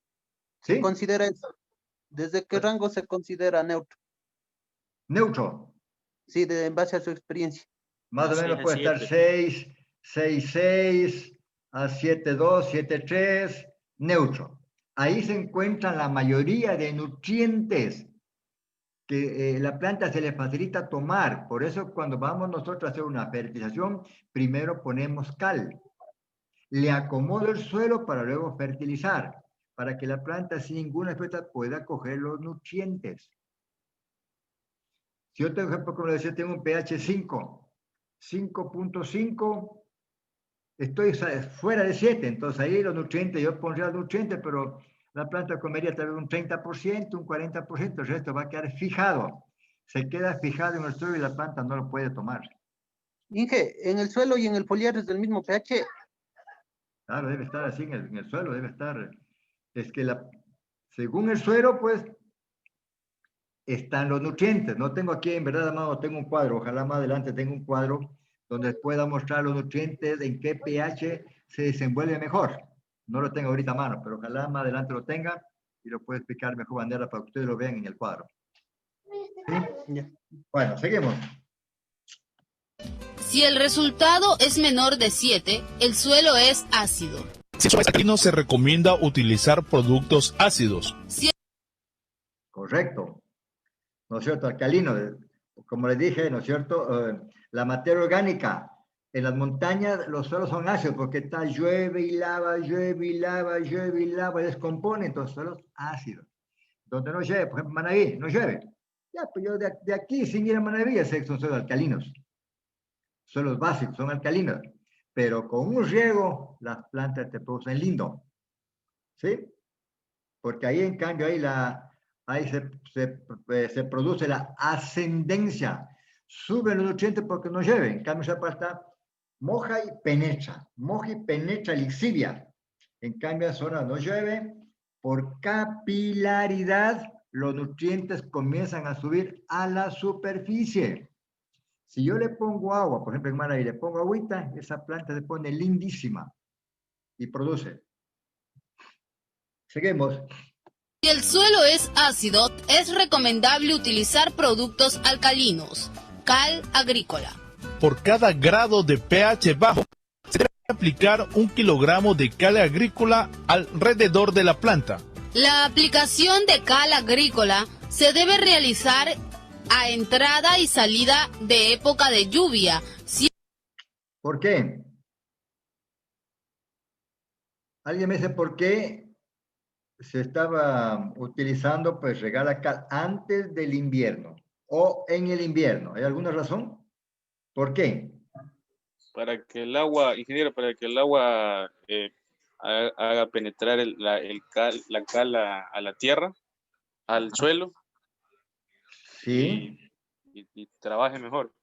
¿sí? se considera eso? ¿Desde qué rango se considera neutro? ¿Neutro? Sí, en base a su experiencia. Más o menos puede estar 6, 6.6, a 7.2, 7.3, neutro. Ahí se encuentran la mayoría de nutrientes que la planta se le facilita tomar. Por eso cuando vamos nosotros a hacer una fertilización, primero ponemos cal. Le acomodo el suelo para luego fertilizar, para que la planta sin ninguna dificultad pueda coger los nutrientes. Si yo tengo, ejemplo, como le decía, tengo un pH 5, 5.5, estoy fuera de 7, entonces ahí los nutrientes, yo pondría los nutrientes, pero la planta comería tal vez un 30%, un 40%, el resto va a quedar fijado. Se queda fijado en el suelo y la planta no lo puede tomar. Inge, ¿en el suelo y en el foliar es del mismo pH? Claro, debe estar así en el suelo, debe estar. Es que según el suelo, pues, están los nutrientes. No tengo aquí, en verdad, amado, tengo un cuadro. Ojalá más adelante tenga un cuadro donde pueda mostrar los nutrientes, en qué pH se desenvuelve mejor. No lo tengo ahorita a mano, pero ojalá más adelante lo tenga y lo pueda explicar mejor manera para que ustedes lo vean en el cuadro. ¿Sí? Bueno, seguimos. Si el resultado es menor de 7, el suelo es ácido. Si es alcalino, se recomienda utilizar productos ácidos. Correcto. ¿No es cierto? Alcalino. Como les dije, ¿no es cierto? La materia orgánica. En las montañas los suelos son ácidos porque está llueve y lava, llueve y lava, llueve y lava, y descompone, entonces suelos ácidos. Donde no llueve, por ejemplo, Manaví, no llueve. Ya, pues yo de aquí, sin ir a Manaví, sé que son suelos alcalinos. Suelos básicos, son alcalinos. Pero con un riego, las plantas te producen lindo. ¿Sí? Porque ahí, en cambio, ahí ahí se produce la ascendencia. Suben los nutrientes porque no llueven. En cambio, esa planta moja y penetra lixivia. En cambio, en zona no llueve, por capilaridad, los nutrientes comienzan a subir a la superficie. Si yo le pongo agua, por ejemplo, en Maraví, le pongo agüita, esa planta se pone lindísima y produce. Seguimos. Si el suelo es ácido, es recomendable utilizar productos alcalinos, cal agrícola. Por cada grado de pH bajo, se debe aplicar 1 kilogramo de cal agrícola alrededor de la planta. La aplicación de cal agrícola se debe realizar a entrada y salida de época de lluvia. ¿Por qué? ¿Alguien me dice por qué se estaba utilizando pues regar la cal antes del invierno o en el invierno? ¿Hay alguna razón? ¿Por qué? Para que el agua, ingeniero, para que el agua haga penetrar la cal a la tierra, al suelo. Sí. Y trabaje mejor.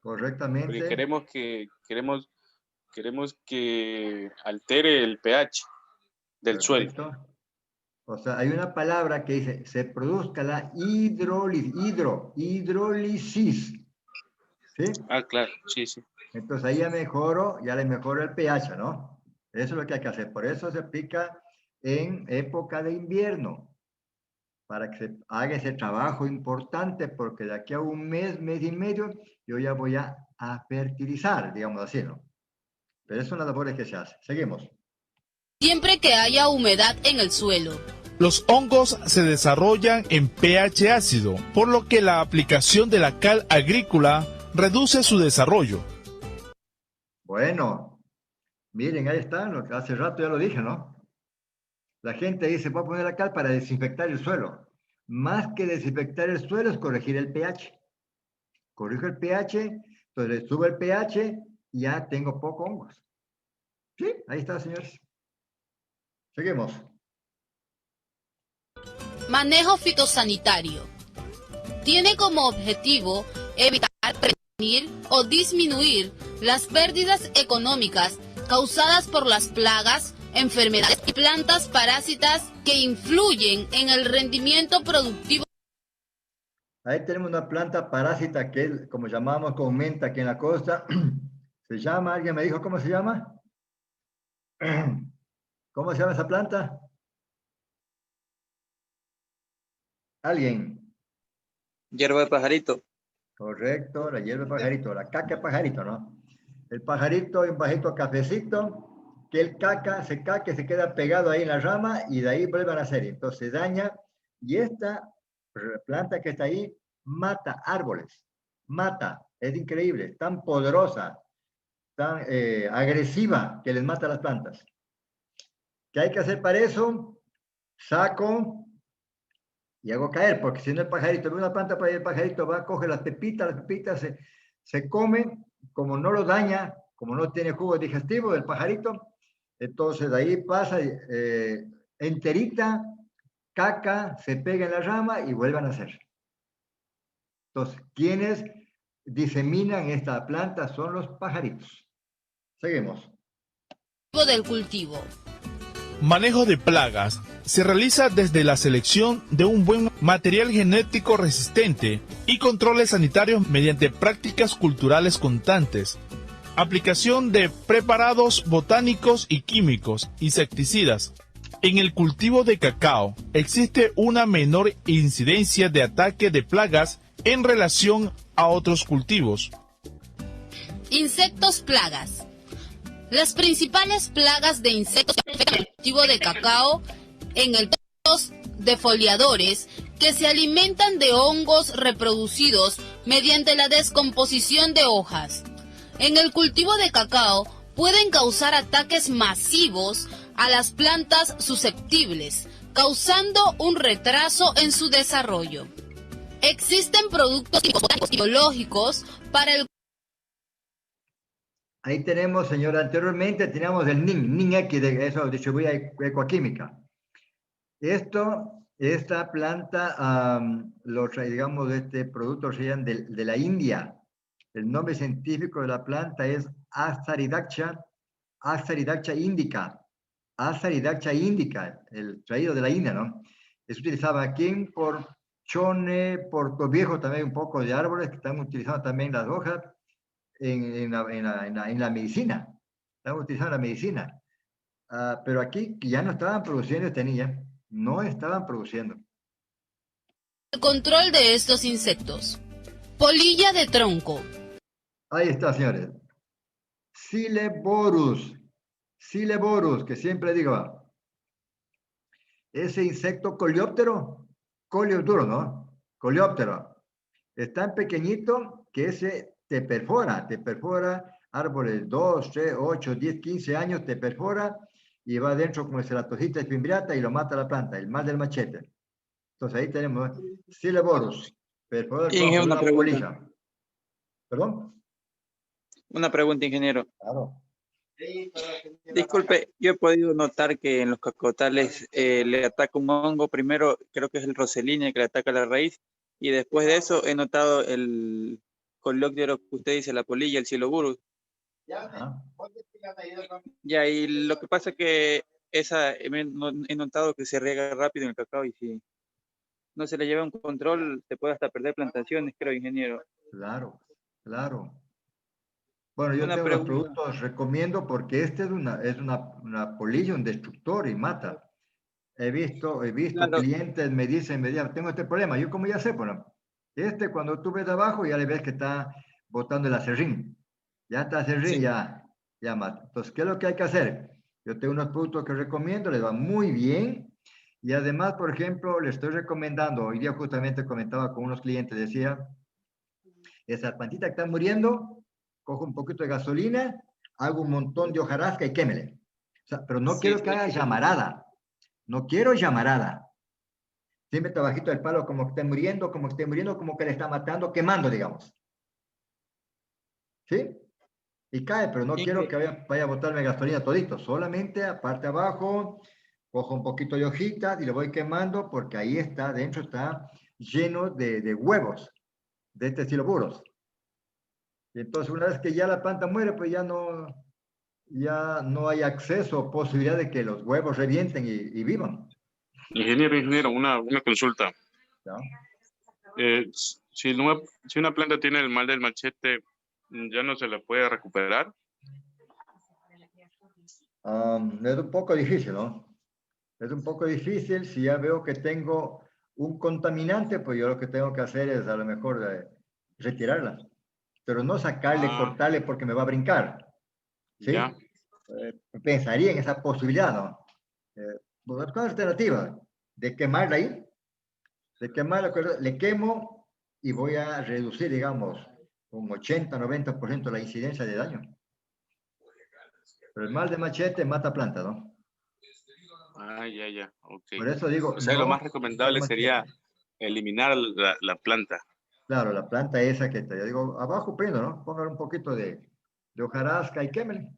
Correctamente. Porque queremos que altere el pH del Perfecto. suelo. O sea, hay una palabra que dice, se produzca la hidrólisis. ¿Sí? Ah, claro, sí. Entonces ahí ya le mejoro el pH, ¿no? Eso es lo que hay que hacer. Por eso se aplica en época de invierno, para que se haga ese trabajo importante, porque de aquí a un mes, mes y medio, yo ya voy a fertilizar, digamos así, ¿no? Pero es una labor que se hace. Seguimos. Siempre que haya humedad en el suelo. Los hongos se desarrollan en pH ácido, por lo que la aplicación de la cal agrícola reduce su desarrollo. Bueno, miren, ahí está, hace rato ya lo dije, ¿no? La gente dice, voy a poner la cal para desinfectar el suelo. Más que desinfectar el suelo es corregir el pH. Corrijo el pH, entonces sube el pH y ya tengo poco hongos. Sí, ahí está, señores. Seguimos. Manejo fitosanitario. Tiene como objetivo evitar, prevenir o disminuir las pérdidas económicas causadas por las plagas, enfermedades y plantas parásitas que influyen en el rendimiento productivo. Ahí tenemos una planta parásita que, como llamamos, con menta aquí en la costa. Se llama, ¿alguien me dijo cómo se llama? ¿Cómo se llama esa planta? ¿Alguien? Hierba de pajarito. Correcto, la hierba de pajarito, la caca de pajarito, ¿no? El pajarito es un bajito cafecito, que el caca se queda pegado ahí en la rama y de ahí vuelve a nacer. Entonces se daña y esta planta que está ahí mata árboles, es increíble, tan poderosa, tan agresiva que les mata las plantas. ¿Qué hay que hacer para eso? Saco y hago caer, porque si no el pajarito ve una planta para el pajarito va, coge las pepitas se come, como no lo daña, como no tiene jugo digestivo del pajarito, entonces de ahí pasa enterita, caca, se pega en la rama y vuelve a nacer. Entonces, quienes diseminan esta planta son los pajaritos. Seguimos. Del cultivo. Manejo de plagas se realiza desde la selección de un buen material genético resistente y controles sanitarios mediante prácticas culturales constantes, aplicación de preparados botánicos y químicos, insecticidas. En el cultivo de cacao existe una menor incidencia de ataque de plagas en relación a otros cultivos. Insectos plagas. Las principales plagas de insectos en el cultivo de cacao en el defoliadores que se alimentan de hongos reproducidos mediante la descomposición de hojas. En el cultivo de cacao pueden causar ataques masivos a las plantas susceptibles, causando un retraso en su desarrollo. Existen productos biológicos para el... Ahí tenemos, señora, anteriormente teníamos el NIN X de eso, distribuida ecoquímica. Esto Esta planta, digamos, de este producto serían de la India. El nombre científico de la planta es Azadirachta indica. Azadirachta indica, el traído de la India, ¿no? Es utilizado aquí por Chone, Puerto Viejo, también un poco de árboles que están utilizando también las hojas en la medicina. Están utilizando la medicina. Pero aquí ya no estaban produciendo tenía. No estaban produciendo. El control de estos insectos. Polilla de tronco. Ahí está, señores. Sileborus, que siempre digo. Ese insecto coleóptero, duro, ¿no? Coleóptero. Es tan pequeñito que ese te perfora árboles 2, 3, 8, 10, 15 años, te perfora y va adentro como Ceratogita fimbriata y lo mata la planta, el mal del machete. Entonces ahí tenemos Sileborus, perforador con una polilla. ¿Perdón? Una pregunta, ingeniero. Claro. Disculpe, yo he podido notar que en los cacotales le ataca un hongo, primero creo que es el Roseline que le ataca la raíz, y después de eso he notado el coleóptero que usted dice, la polilla, el Sileborus. Ya, y lo que pasa es que he notado que se riega rápido en el cacao y si no se le lleva un control, se puede hasta perder plantaciones, creo, ingeniero. Claro. Bueno, yo tengo los productos, recomiendo, porque este es una polilla, un destructor y mata. He visto claro. Clientes me dicen, tengo este problema. Yo como ya sé, bueno, cuando tú ves de abajo ya le ves que está botando el acerrín. Ya está acerrín, sí. ya mata. Entonces, ¿qué es lo que hay que hacer? Yo tengo unos productos que recomiendo, les va muy bien. Y además, por ejemplo, le estoy recomendando, hoy día justamente comentaba con unos clientes, decía, esa plantita que está muriendo, cojo un poquito de gasolina, hago un montón de hojarasca y quémele. O sea, pero no quiero que haga llamarada. No quiero llamarada. Siempre trabajito del palo como que esté muriendo, como que le está matando, quemando, digamos. ¿Sí? Y cae, pero no quiero que vaya a botarme gasolina todito. Solamente, aparte abajo, cojo un poquito de hojitas y lo voy quemando porque ahí está, dentro está lleno de huevos de este Sileborus. Y entonces una vez que ya la planta muere, pues ya no hay acceso o posibilidad de que los huevos revienten y vivan. Ingeniero, una consulta. ¿Ya? Si una planta tiene el mal del machete, ¿ya no se la puede recuperar? Es un poco difícil, ¿no? Es un poco difícil. Si ya veo que tengo un contaminante, pues yo lo que tengo que hacer es a lo mejor retirarla. Pero no sacarle, cortarle porque me va a brincar. ¿Sí? Pensaría en esa posibilidad, ¿no? Buscar una alternativa de quemarla ahí. Le quemo y voy a reducir, digamos, un 80-90% la incidencia de daño. Pero el mal de machete mata planta, ¿no? Ya. Okay. Por eso digo... O sea, lo más recomendable sería eliminar la planta. Claro, la planta esa que yo digo, abajo prendo, ¿no? Póngale un poquito de hojarasca y quémele.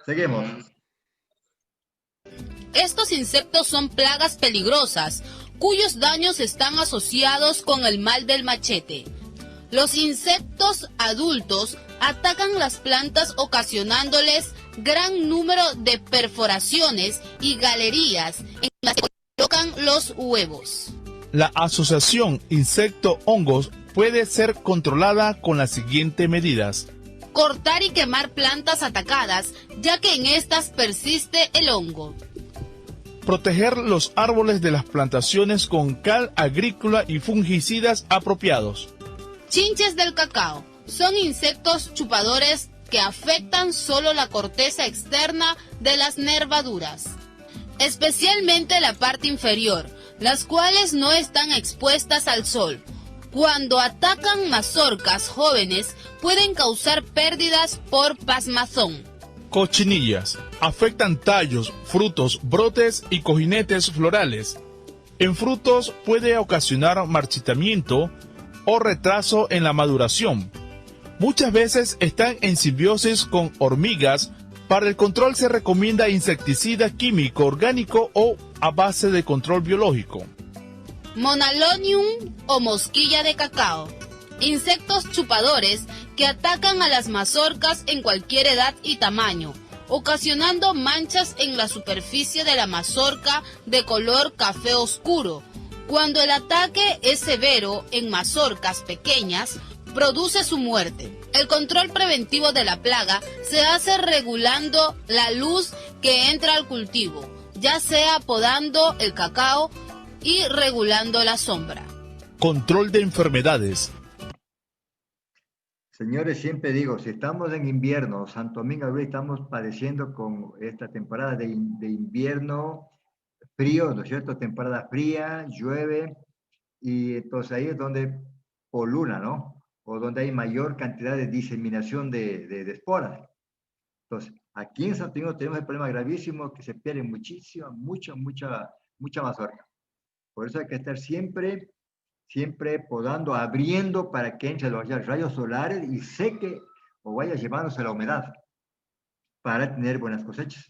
Seguimos. Estos insectos son plagas peligrosas, cuyos daños están asociados con el mal del machete. Los insectos adultos atacan las plantas ocasionándoles gran número de perforaciones y galerías en las que colocan los huevos. La asociación insecto-hongos puede ser controlada con las siguientes medidas. Cortar y quemar plantas atacadas, ya que en estas persiste el hongo. Proteger los árboles de las plantaciones con cal agrícola y fungicidas apropiados. Chinches del cacao son insectos chupadores que afectan solo la corteza externa de las nervaduras, especialmente la parte inferior, las cuales no están expuestas al sol. Cuando atacan mazorcas jóvenes, pueden causar pérdidas por pasmazón. Cochinillas afectan tallos, frutos, brotes y cojinetes florales. En frutos puede ocasionar marchitamiento o retraso en la maduración. Muchas veces están en simbiosis con hormigas. Para el control se recomienda insecticida químico orgánico o a base de control biológico. Monalonium o mosquilla de cacao. Insectos chupadores que atacan a las mazorcas en cualquier edad y tamaño, ocasionando manchas en la superficie de la mazorca de color café oscuro. Cuando el ataque es severo en mazorcas pequeñas, produce su muerte. El control preventivo de la plaga se hace regulando la luz que entra al cultivo, ya sea podando el cacao y regulando la sombra. Control de enfermedades. Señores, siempre digo, si estamos en invierno, Santo Domingo ahorita estamos padeciendo con esta temporada de invierno frío, ¿no es cierto? Temporada fría, llueve, y entonces ahí es donde polula, ¿no? O donde hay mayor cantidad de diseminación de esporas. Entonces, aquí en Santo Domingo tenemos el problema gravísimo que se pierde mucha mazorca. Por eso hay que estar siempre podando, abriendo para que entre los rayos solares y seque o vaya llevándose la humedad para tener buenas cosechas.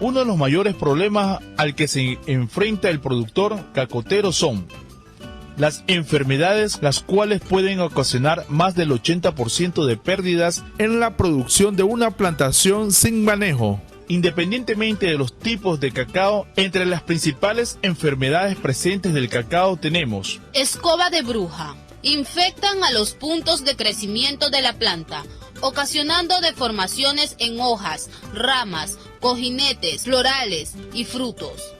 Uno de los mayores problemas al que se enfrenta el productor cacotero son las enfermedades, las cuales pueden ocasionar más del 80% de pérdidas en la producción de una plantación sin manejo. Independientemente de los tipos de cacao, entre las principales enfermedades presentes del cacao tenemos: escoba de bruja. Infectan a los puntos de crecimiento de la planta, ocasionando deformaciones en hojas, ramas, cojinetes, florales y frutos.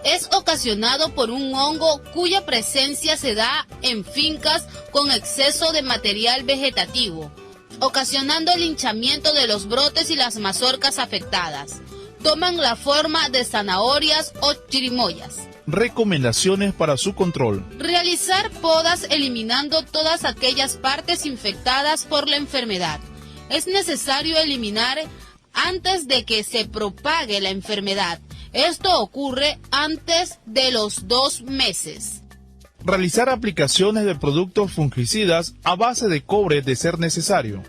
Es ocasionado por un hongo cuya presencia se da en fincas con exceso de material vegetativo, ocasionando el hinchamiento de los brotes y las mazorcas afectadas. Toman la forma de zanahorias o chirimoyas. Recomendaciones para su control. Realizar podas eliminando todas aquellas partes infectadas por la enfermedad. Es necesario eliminar antes de que se propague la enfermedad. Esto ocurre antes de los 2 meses. Realizar aplicaciones de productos fungicidas a base de cobre de ser necesario.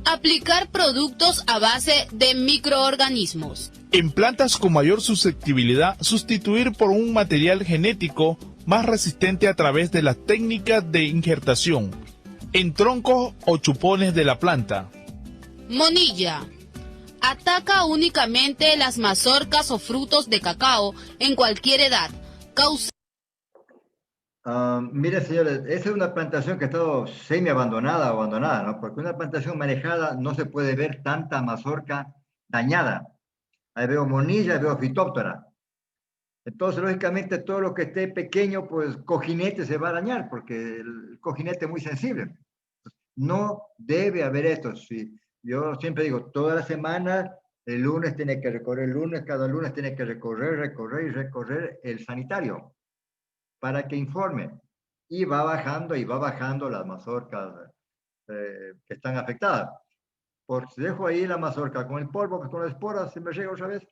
Aplicar productos a base de microorganismos. En plantas con mayor susceptibilidad, sustituir por un material genético más resistente a través de la técnica de injertación, en troncos o chupones de la planta. Monilla. Ataca únicamente las mazorcas o frutos de cacao en cualquier edad. Mire, señores, esa es una plantación que ha estado semi-abandonada o abandonada, ¿no? Porque una plantación manejada no se puede ver tanta mazorca dañada. Ahí veo monilla, veo fitóptera. Entonces, lógicamente, todo lo que esté pequeño, pues cojinete se va a dañar, porque el cojinete es muy sensible. No debe haber esto. Sí. Yo siempre digo, toda la semana, el lunes tiene que recorrer, cada lunes tiene que recorrer el sanitario para que informe. Y va bajando las mazorcas que están afectadas. Porque si dejo ahí la mazorca con el polvo, con las esporas, se me llega otra vez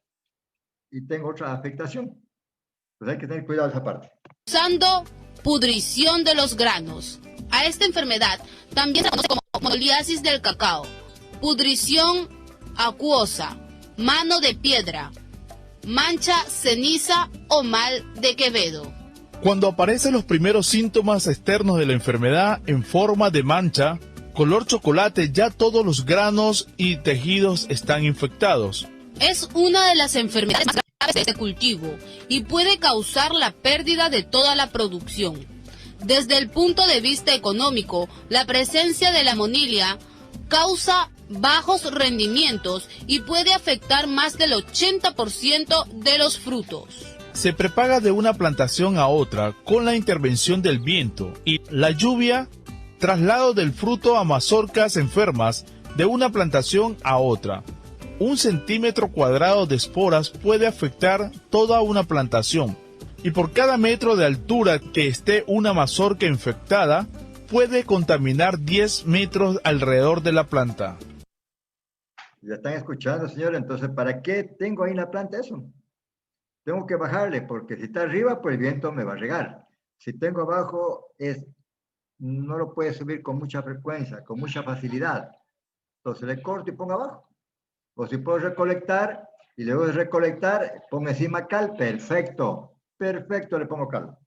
y tengo otra afectación. Pues hay que tener cuidado de esa parte. Causando pudrición de los granos. A esta enfermedad también se conoce como moliasis del cacao, pudrición acuosa, mano de piedra, mancha ceniza o mal de Quevedo. Cuando aparecen los primeros síntomas externos de la enfermedad en forma de mancha, color chocolate, ya todos los granos y tejidos están infectados. Es una de las enfermedades más graves de este cultivo y puede causar la pérdida de toda la producción. Desde el punto de vista económico, la presencia de la monilla causa bajos rendimientos y puede afectar más del 80% de los frutos. Se propaga de una plantación a otra con la intervención del viento y la lluvia, traslado del fruto a mazorcas enfermas de una plantación a otra. 1 centímetro cuadrado de esporas puede afectar toda una plantación y por cada metro de altura que esté una mazorca infectada puede contaminar 10 metros alrededor de la planta. Ya están escuchando, señor. Entonces, ¿para qué tengo ahí en la planta eso? Tengo que bajarle, porque si está arriba, pues el viento me va a regar. Si tengo abajo, no lo puede subir con mucha frecuencia, con mucha facilidad. Entonces le corto y pongo abajo. O si puedo recolectar, Y luego de recolectar, pongo encima cal. Perfecto. Perfecto, le pongo cal.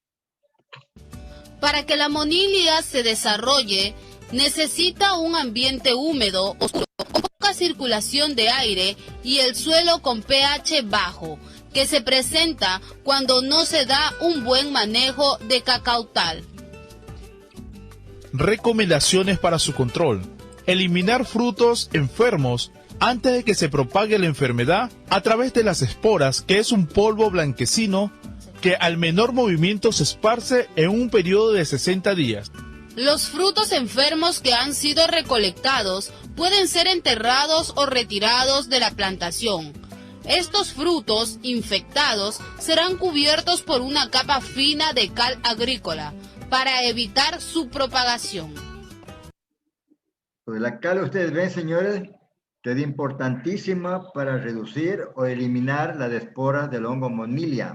Para que la monilia se desarrolle, necesita un ambiente húmedo, oscuro, con poca circulación de aire y el suelo con pH bajo, que se presenta cuando no se da un buen manejo de cacautal. Recomendaciones para su control. Eliminar frutos enfermos antes de que se propague la enfermedad a través de las esporas, que es un polvo blanquecino que al menor movimiento se esparce en un periodo de 60 días. Los frutos enfermos que han sido recolectados pueden ser enterrados o retirados de la plantación. Estos frutos infectados serán cubiertos por una capa fina de cal agrícola para evitar su propagación. Pues la cal, ustedes ven, señores, que es importantísima para reducir o eliminar las esporas del hongo Monilia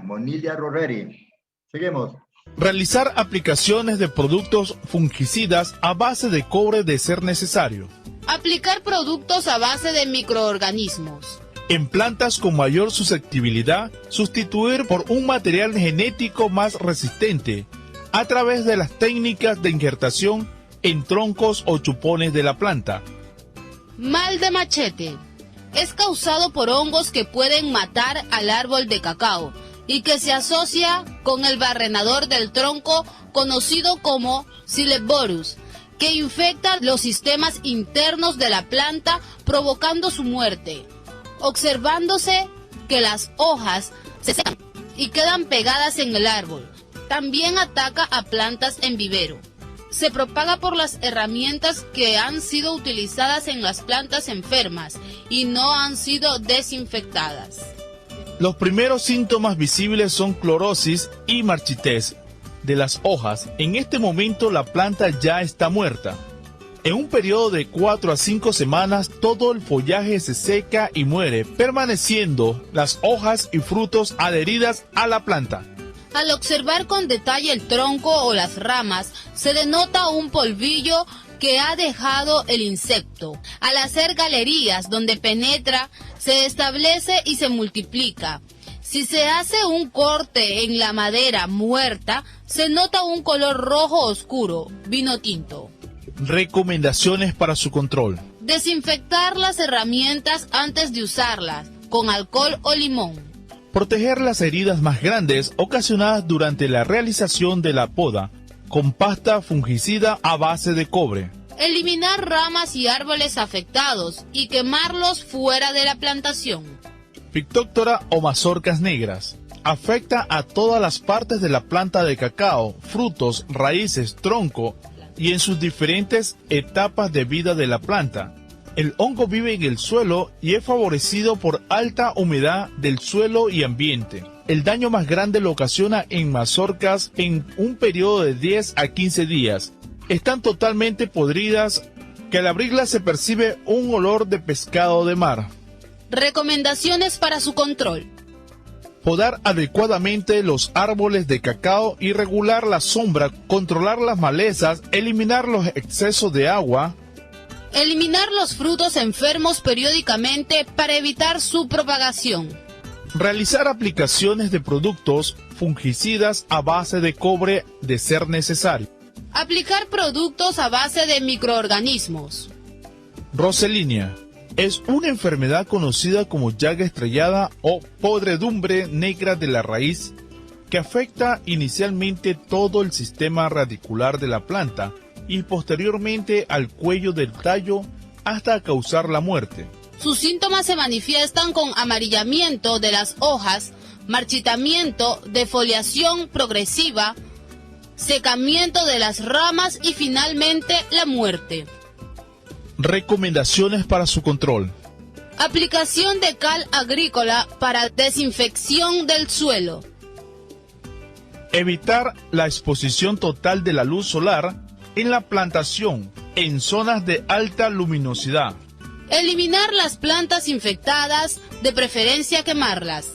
roreri. Seguimos. Realizar aplicaciones de productos fungicidas a base de cobre de ser necesario. Aplicar productos a base de microorganismos. En plantas con mayor susceptibilidad, sustituir por un material genético más resistente a través de las técnicas de injertación en troncos o chupones de la planta. Mal de machete. Es causado por hongos que pueden matar al árbol de cacao y que se asocia con el barrenador del tronco conocido como Silebotrus, que infecta los sistemas internos de la planta provocando su muerte, observándose que las hojas se secan y quedan pegadas en el árbol. También ataca a plantas en vivero. Se propaga por las herramientas que han sido utilizadas en las plantas enfermas y no han sido desinfectadas. Los primeros síntomas visibles son clorosis y marchitez de las hojas. En este momento la planta ya está muerta. En un periodo de 4 a 5 semanas todo el follaje se seca y muere, permaneciendo las hojas y frutos adheridas a la planta. Al observar con detalle el tronco o las ramas, se denota un polvillo que ha dejado el insecto. Al hacer galerías donde penetra, se establece y se multiplica. Si se hace un corte en la madera muerta, se nota un color rojo oscuro, vino tinto. Recomendaciones para su control. Desinfectar las herramientas antes de usarlas, con alcohol o limón. Proteger las heridas más grandes ocasionadas durante la realización de la poda con pasta fungicida a base de cobre. Eliminar ramas y árboles afectados y quemarlos fuera de la plantación. Phytophthora o mazorcas negras. Afecta a todas las partes de la planta de cacao, frutos, raíces, tronco y en sus diferentes etapas de vida de la planta. El hongo vive en el suelo y es favorecido por alta humedad del suelo y ambiente. El daño más grande lo ocasiona en mazorcas en un periodo de 10 a 15 días. Están totalmente podridas, que al abrirlas se percibe un olor de pescado de mar. Recomendaciones para su control. Podar adecuadamente los árboles de cacao y regular la sombra, controlar las malezas, eliminar los excesos de agua. Eliminar los frutos enfermos periódicamente para evitar su propagación. Realizar aplicaciones de productos fungicidas a base de cobre de ser necesario. Aplicar productos a base de microorganismos. Roselinia es una enfermedad conocida como llaga estrellada o podredumbre negra de la raíz que afecta inicialmente todo el sistema radicular de la planta y posteriormente al cuello del tallo hasta causar la muerte. Sus síntomas se manifiestan con amarillamiento de las hojas, marchitamiento, defoliación progresiva, secamiento de las ramas y finalmente la muerte. Recomendaciones para su control. Aplicación de cal agrícola para desinfección del suelo. Evitar la exposición total de la luz solar en la plantación en zonas de alta luminosidad. Eliminar las plantas infectadas, de preferencia quemarlas.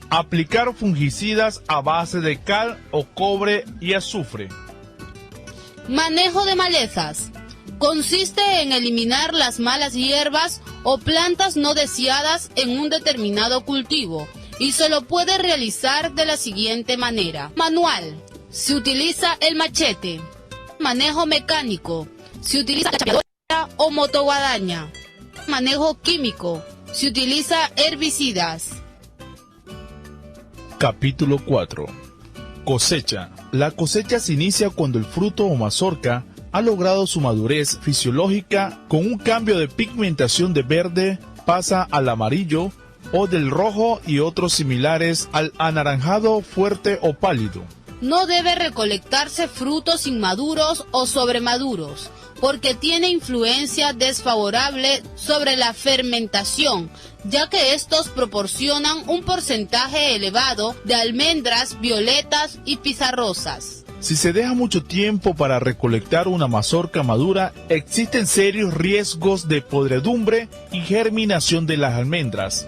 Aplicar fungicidas a base de cal o cobre y azufre. Manejo de malezas. Consiste en eliminar las malas hierbas o plantas no deseadas en un determinado cultivo y se lo puede realizar de la siguiente manera. Manual, se utiliza el machete. Manejo mecánico, se utiliza la chapeadora o motoguadaña. Manejo químico, se utiliza herbicidas. Capítulo 4. Cosecha. La cosecha se inicia cuando el fruto o mazorca ha logrado su madurez fisiológica con un cambio de pigmentación de verde, pasa al amarillo o del rojo y otros similares al anaranjado fuerte o pálido. No debe recolectarse frutos inmaduros o sobremaduros, porque tiene influencia desfavorable sobre la fermentación, ya que estos proporcionan un porcentaje elevado de almendras violetas y pizarrosas. Si se deja mucho tiempo para recolectar una mazorca madura, existen serios riesgos de podredumbre y germinación de las almendras.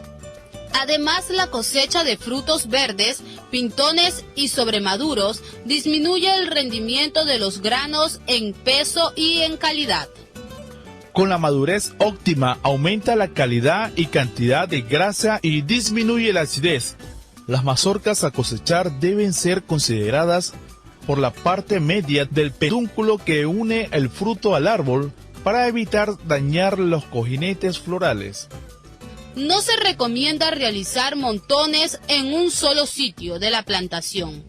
Además, la cosecha de frutos verdes, pintones y sobremaduros disminuye el rendimiento de los granos en peso y en calidad. Con la madurez óptima aumenta la calidad y cantidad de grasa y disminuye la acidez. Las mazorcas a cosechar deben ser consideradas por la parte media del pedúnculo que une el fruto al árbol para evitar dañar los cojinetes florales. No se recomienda realizar montones en un solo sitio de la plantación.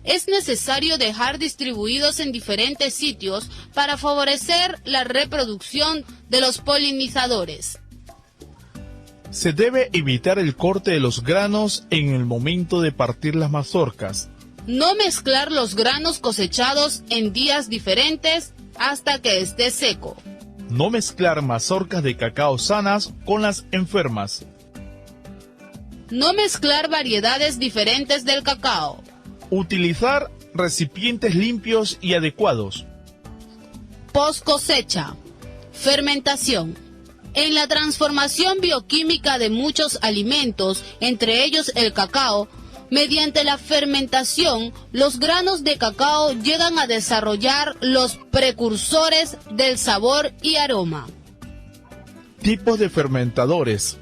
Es necesario dejar distribuidos en diferentes sitios para favorecer la reproducción de los polinizadores. Se debe evitar el corte de los granos en el momento de partir las mazorcas. No mezclar los granos cosechados en días diferentes hasta que esté seco. No mezclar mazorcas de cacao sanas con las enfermas. No mezclar variedades diferentes del cacao. Utilizar recipientes limpios y adecuados. Post cosecha. Fermentación. En la transformación bioquímica de muchos alimentos, entre ellos el cacao, mediante la fermentación, los granos de cacao llegan a desarrollar los precursores del sabor y aroma. Tipos de fermentadores: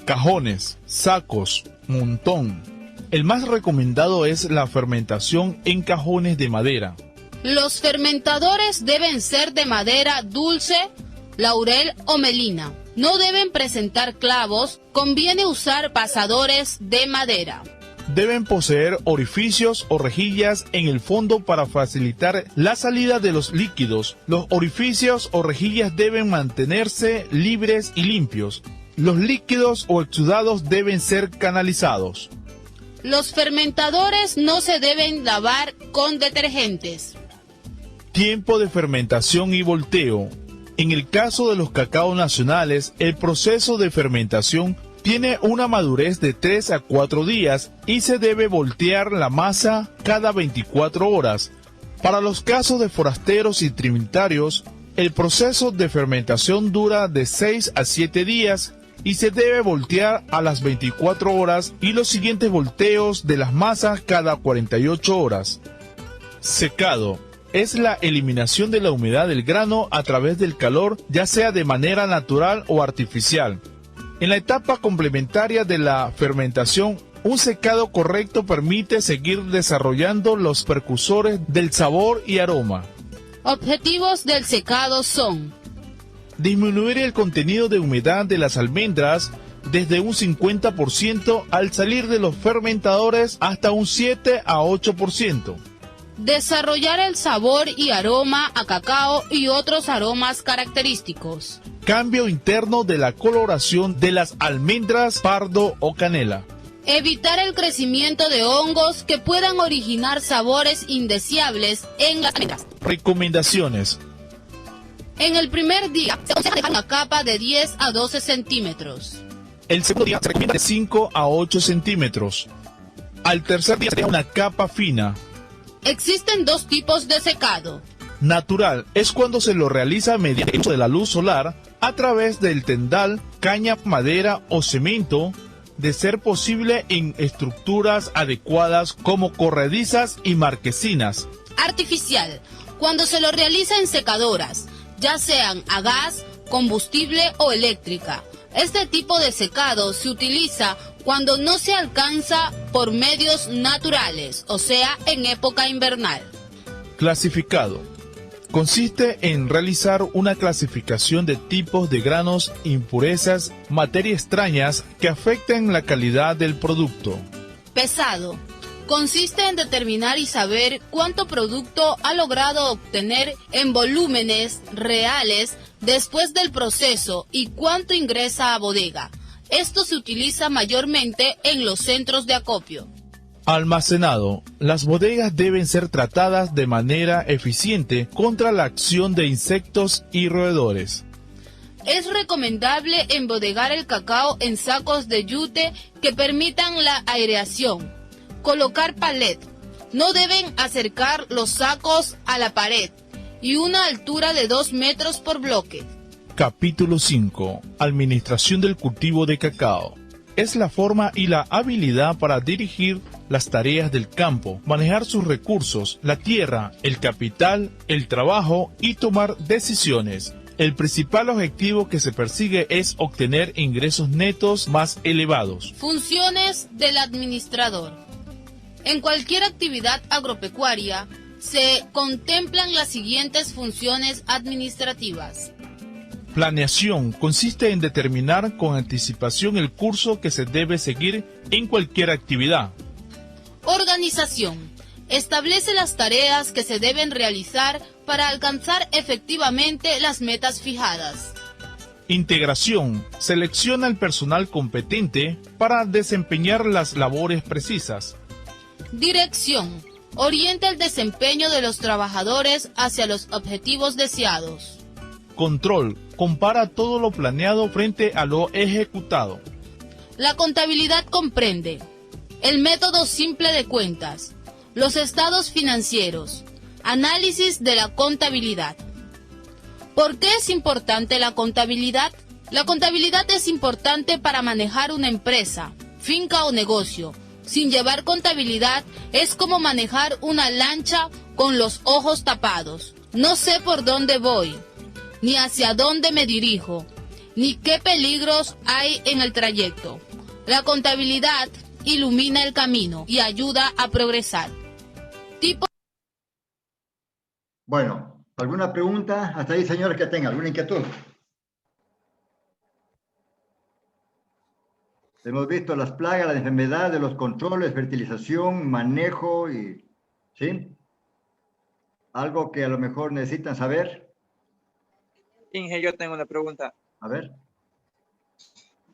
cajones, sacos, montón. El más recomendado es la fermentación en cajones de madera. Los fermentadores deben ser de madera dulce, laurel o melina. No deben presentar clavos, conviene usar pasadores de madera. Deben poseer orificios o rejillas en el fondo para facilitar la salida de los líquidos. Los orificios o rejillas deben mantenerse libres y limpios. Los líquidos o exudados deben ser canalizados. Los fermentadores no se deben lavar con detergentes. Tiempo de fermentación y volteo. En el caso de los cacao nacionales, el proceso de fermentación tiene una madurez de 3 a 4 días y se debe voltear la masa cada 24 horas. Para los casos de forasteros y trinitarios, el proceso de fermentación dura de 6 a 7 días y se debe voltear a las 24 horas y los siguientes volteos de las masas cada 48 horas. Secado. Es la eliminación de la humedad del grano a través del calor, ya sea de manera natural o artificial. En la etapa complementaria de la fermentación, un secado correcto permite seguir desarrollando los precursores del sabor y aroma. Objetivos del secado son: disminuir el contenido de humedad de las almendras desde un 50% al salir de los fermentadores hasta un 7 a 8%. Desarrollar el sabor y aroma a cacao y otros aromas característicos. Cambio interno de la coloración de las almendras pardo o canela. Evitar el crecimiento de hongos que puedan originar sabores indeseables en las almendras. Recomendaciones. En el primer día se aconseja dejar una capa de 10 a 12 centímetros. El segundo día se recomienda de 5 a 8 centímetros. Al tercer día se deja una capa fina. Existen dos tipos de secado. Natural es cuando se lo realiza mediante el uso de la luz solar a través del tendal, caña, madera o cemento, de ser posible en estructuras adecuadas como corredizas y marquesinas. Artificial, cuando se lo realiza en secadoras, ya sean a gas, combustible o eléctrica. Este tipo de secado se utiliza cuando no se alcanza por medios naturales, o sea, en época invernal. Clasificado. Consiste en realizar una clasificación de tipos de granos, impurezas, materias extrañas que afecten la calidad del producto. Pesado. Consiste en determinar y saber cuánto producto ha logrado obtener en volúmenes reales después del proceso y cuánto ingresa a bodega. Esto se utiliza mayormente en los centros de acopio. Almacenado. Las bodegas deben ser tratadas de manera eficiente contra la acción de insectos y roedores. Es recomendable embodegar el cacao en sacos de yute que permitan la aireación. Colocar palet. No deben acercar los sacos a la pared y una altura de 2 metros por bloque. Capítulo 5. Administración del cultivo de cacao. Es la forma y la habilidad para dirigir las tareas del campo, manejar sus recursos, la tierra, el capital, el trabajo y tomar decisiones. El principal objetivo que se persigue es obtener ingresos netos más elevados. Funciones del administrador. En cualquier actividad agropecuaria se contemplan las siguientes funciones administrativas. Planeación consiste en determinar con anticipación el curso que se debe seguir en cualquier actividad. Organización. Establece las tareas que se deben realizar para alcanzar efectivamente las metas fijadas. Integración. Selecciona el personal competente para desempeñar las labores precisas. Dirección. Orienta el desempeño de los trabajadores hacia los objetivos deseados. Control. Compara todo lo planeado frente a lo ejecutado. La contabilidad comprende el método simple de cuentas, los estados financieros, análisis de la contabilidad. ¿Por qué es importante la contabilidad? La contabilidad es importante para manejar una empresa, finca o negocio. Sin llevar contabilidad es como manejar una lancha con los ojos tapados. No sé por dónde voy, ni hacia dónde me dirijo, ni qué peligros hay en el trayecto. La contabilidad ilumina el camino y ayuda a progresar. Bueno, ¿alguna pregunta? Hasta ahí, señores, que tengan alguna inquietud. Hemos visto las plagas, las enfermedades, los controles, fertilización, manejo y... ¿sí? ¿Algo que a lo mejor necesitan saber? Inge, yo tengo una pregunta. A ver.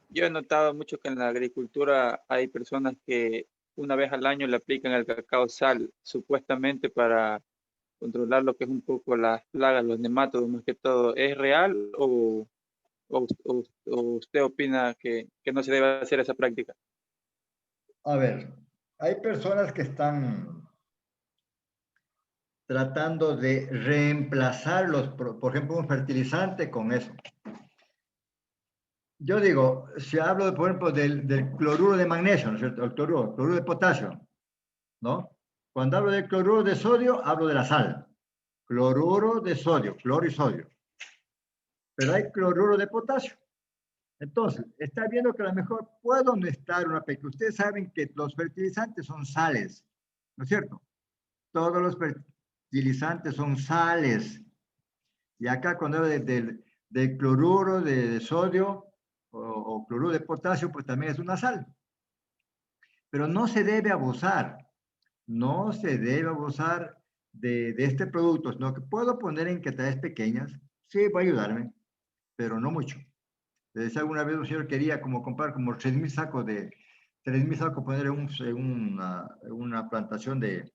Yo he notado mucho que en la agricultura hay personas que una vez al año le aplican al cacao sal, supuestamente para controlar lo que es un poco las plagas, los nematodos más que todo. ¿Es real o usted opina que no se debe hacer esa práctica? A ver, hay personas que están tratando de reemplazar por ejemplo, un fertilizante con eso. Yo digo, si hablo, por ejemplo, del cloruro de magnesio, ¿no es cierto? El cloruro de potasio, ¿no? Cuando hablo del cloruro de sodio, hablo de la sal. Cloruro de sodio, cloro y sodio. Pero hay cloruro de potasio. Entonces, está viendo que a lo mejor puedo no estar una pequeña. Ustedes saben que los fertilizantes son sales, ¿no es cierto? Todos los fertilizantes son sales. Y acá cuando hablo del cloruro de sodio o cloruro de potasio, pues también es una sal. Pero no se debe abusar. No se debe abusar de este producto, sino que puedo poner en cantidades pequeñas. Sí, va a ayudarme, pero no mucho. Les decía alguna vez un señor quería como comprar como 3,000 sacos de 3,000 sacos poner en una plantación de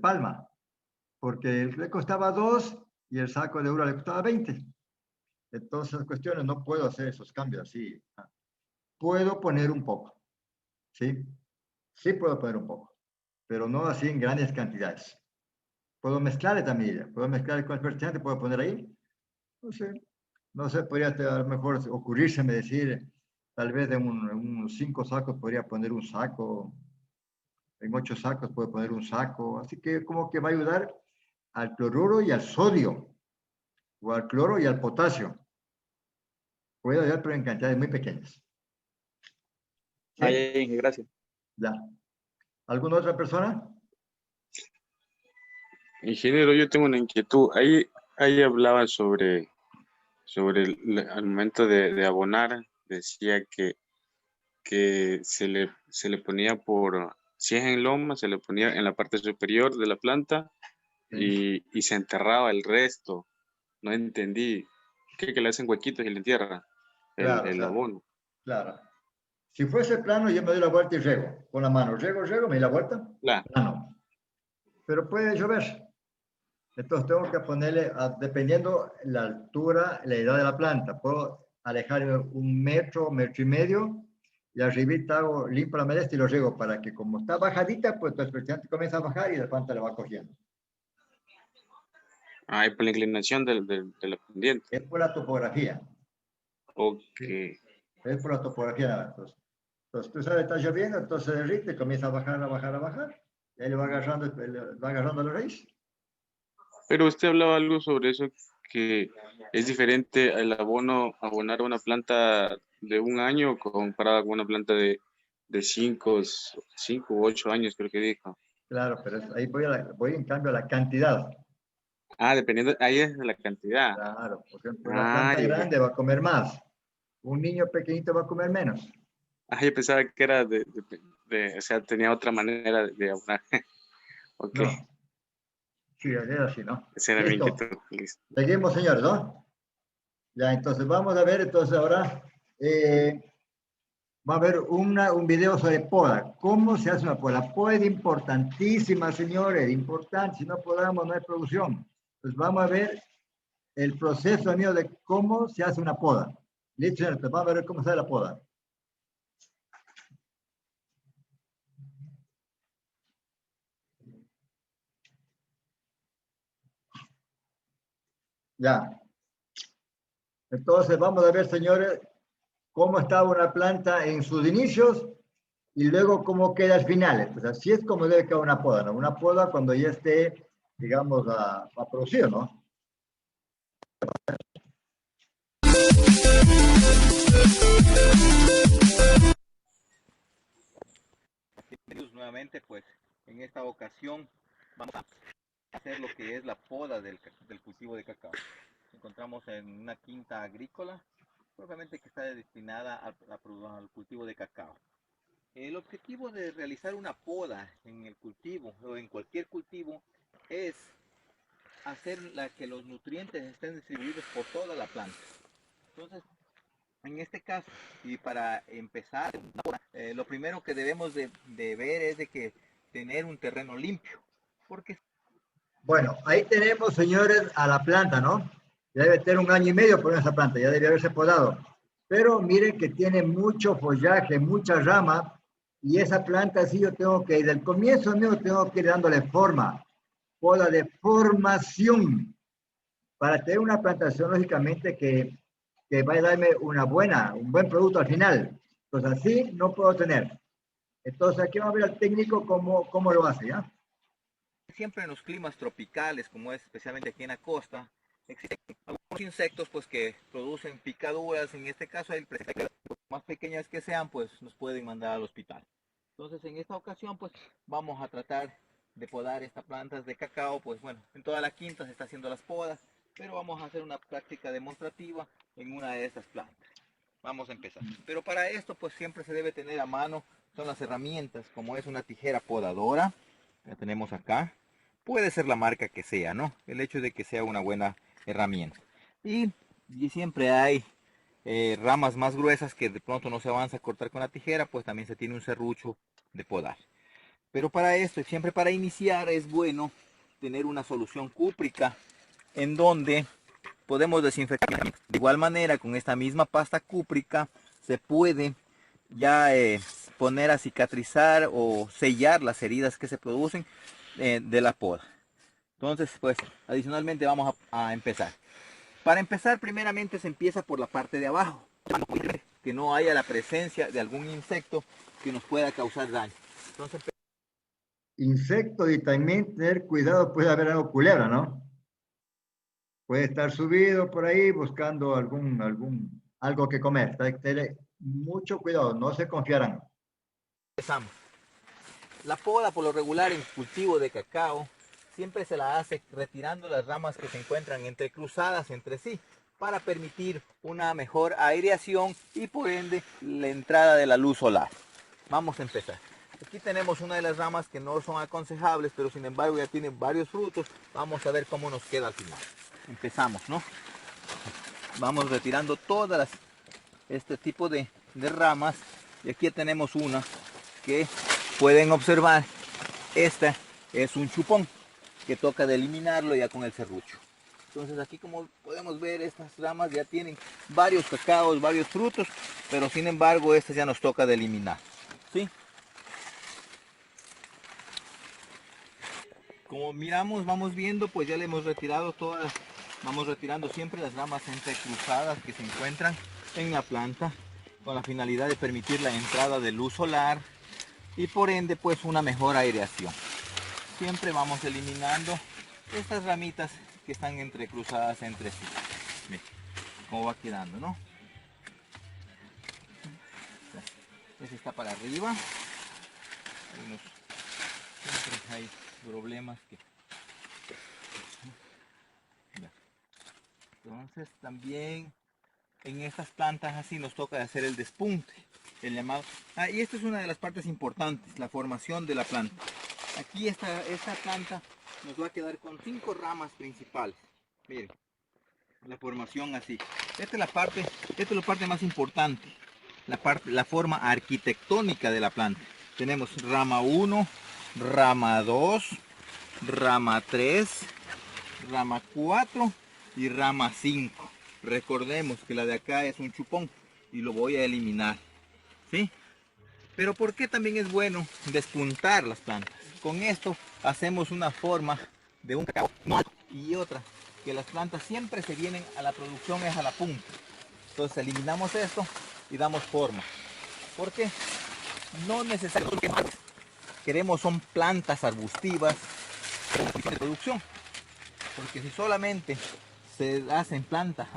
palma, porque le costaba 2 y el saco de uva le costaba 20. Entonces, cuestiones, no puedo hacer esos cambios así. Puedo poner un poco, ¿sí? Sí puedo poner un poco, pero no así en grandes cantidades. Puedo mezclarle también, puedo mezclar con el fertilizante, puedo poner ahí. No sé, podría a lo mejor ocurrírseme decir, tal vez en unos 5 sacos podría poner un saco, en 8 sacos puedo poner un saco, así que como que va a ayudar al cloruro y al sodio, o al cloro y al potasio. Puede ayudar, pero en cantidades muy pequeñas. ¿Sí? Ahí, gracias. Ya. ¿Alguna otra persona? Ingeniero, yo tengo una inquietud. Ahí hablaba sobre al momento de abonar, decía que se le ponía si es en loma, se le ponía en la parte superior de la planta y se enterraba el resto. No entendí. ¿Qué? Que le hacen huequitos y le entierran el abono. Claro. Si fuese plano, yo me doy la vuelta y riego. Con la mano. Riego, me doy la vuelta. Claro. Plano. Pero puede llover. Entonces tengo que ponerle, dependiendo la altura, la edad de la planta. Puedo alejar 1 metro, 1,5 metros, y arribita hago, limpio la maleza y lo riego para que como está bajadita, pues el presidente comienza a bajar y la planta le va cogiendo. Ah, y por la inclinación de la pendiente. Es por la topografía. Ok. Sí. Es por la topografía. Entonces tú sabes, está lloviendo, entonces se derrite, comienza a bajar, a bajar, a bajar. Y ahí le va agarrando la raíz. Pero usted hablaba algo sobre eso, que es diferente el abonar una planta de 1 año comparada con una planta de 5 u 8 años, creo que dijo. Claro, pero ahí voy en cambio a la cantidad. Ah, dependiendo, ahí es de la cantidad. Claro, por ejemplo, una planta grande va a comer más. Un niño pequeñito va a comer menos. Ah, yo pensaba que era o sea, tenía otra manera de abonar. Ok. No. Sí, es así, ¿no? Ese era mi inquietud. Listo. Seguimos, señores, ¿no? Ya, entonces vamos a ver, entonces ahora va a haber un video sobre poda. ¿Cómo se hace una poda? La poda es importantísima, señores, importante. Si no podamos, no hay producción. Entonces vamos a ver el proceso mío de cómo se hace una poda. Listo, señores, entonces vamos a ver cómo se hace la poda. Ya. Entonces vamos a ver, señores, cómo estaba una planta en sus inicios y luego cómo queda al final. Pues así es como debe quedar una poda, ¿no? Una poda cuando ya esté, digamos, a producir, ¿no? Nuevamente, pues en esta ocasión vamos a hacer lo que es la poda del cultivo de cacao. Nos encontramos en una quinta agrícola, propiamente que está destinada al cultivo de cacao. El objetivo de realizar una poda en el cultivo o en cualquier cultivo es hacer que los nutrientes estén distribuidos por toda la planta. Entonces, en este caso, y para empezar, lo primero que debemos de ver es de que tener un terreno limpio. Porque... Bueno, ahí tenemos, señores, a la planta, ¿no? Ya debe tener 1 año y medio por esa planta, ya debe haberse podado. Pero miren que tiene mucho follaje, mucha rama, y esa planta sí yo tengo que, desde el comienzo mío tengo que ir dándole forma, poda de formación, para tener una plantación, lógicamente, que va a darme un buen producto al final. Entonces así no puedo tener. Entonces aquí vamos a ver al técnico cómo lo hace, ¿ya? Siempre en los climas tropicales, como es especialmente aquí en la costa, existen algunos insectos pues que producen picaduras. En este caso, más pequeñas que sean, pues nos pueden mandar al hospital. Entonces en esta ocasión pues vamos a tratar de podar estas plantas de cacao. Pues bueno, en toda la quinta se está haciendo las podas, pero vamos a hacer una práctica demostrativa en una de estas plantas. Vamos a empezar. Pero para esto pues siempre se debe tener a mano, son las herramientas, como es una tijera podadora, la tenemos acá. Puede ser la marca que sea, ¿no? El hecho de que sea una buena herramienta. Y siempre hay ramas más gruesas que de pronto no se avanza a cortar con la tijera, pues también se tiene un serrucho de podar. Pero para esto, siempre para iniciar, es bueno tener una solución cúprica en donde podemos desinfectar. De igual manera, con esta misma pasta cúprica se puede ya poner a cicatrizar o sellar las heridas que se producen de la poda. Entonces, pues adicionalmente vamos a empezar. Para empezar, primeramente se empieza por la parte de abajo, que no haya la presencia de algún insecto que nos pueda causar daño. Entonces, insectos, y también tener cuidado, puede haber algo culebra, ¿no? Puede estar subido por ahí buscando algún algo que comer. Hay que tener mucho cuidado, no se confiarán. Empezamos. La poda por lo regular en cultivo de cacao siempre se la hace retirando las ramas que se encuentran entrecruzadas entre sí para permitir una mejor aireación y por ende la entrada de la luz solar. Vamos a empezar. Aquí tenemos una de las ramas que no son aconsejables, pero sin embargo ya tienen varios frutos. Vamos a ver cómo nos queda al final. Empezamos, ¿no? Vamos retirando todas este tipo de ramas. Y aquí tenemos una que pueden observar. Esta es un chupón que toca de eliminarlo ya con el serrucho. Entonces aquí, como podemos ver, estas ramas ya tienen varios cacaos, varios frutos, pero sin embargo estas ya nos toca de eliminar, ¿sí? Como miramos, vamos viendo, pues ya le hemos retirado todas, vamos retirando siempre las ramas entrecruzadas que se encuentran en la planta con la finalidad de permitir la entrada de luz solar y por ende pues una mejor aireación. Siempre vamos eliminando estas ramitas que están entrecruzadas entre sí. Miren cómo va quedando, ¿no? Ese está para arriba. Siempre hay problemas que... Entonces también en estas plantas así nos toca hacer el despunte, el llamado... y esta es una de las partes importantes, la formación de la planta. Aquí esta planta nos va a quedar con 5 ramas principales. Miren, la formación así. Esta es la parte más importante, la forma arquitectónica de la planta. Tenemos rama 1, rama 2, rama 3, rama 4 y rama 5. Recordemos que la de acá es un chupón y lo voy a eliminar, ¿sí? Pero ¿por qué también es bueno despuntar las plantas? Con esto hacemos una forma de un cacao y otra, que las plantas siempre se vienen a la producción es a la punta. Entonces eliminamos esto y damos forma. ¿Por qué? No necesariamente queremos son plantas arbustivas de producción. Porque si solamente se hacen plantas,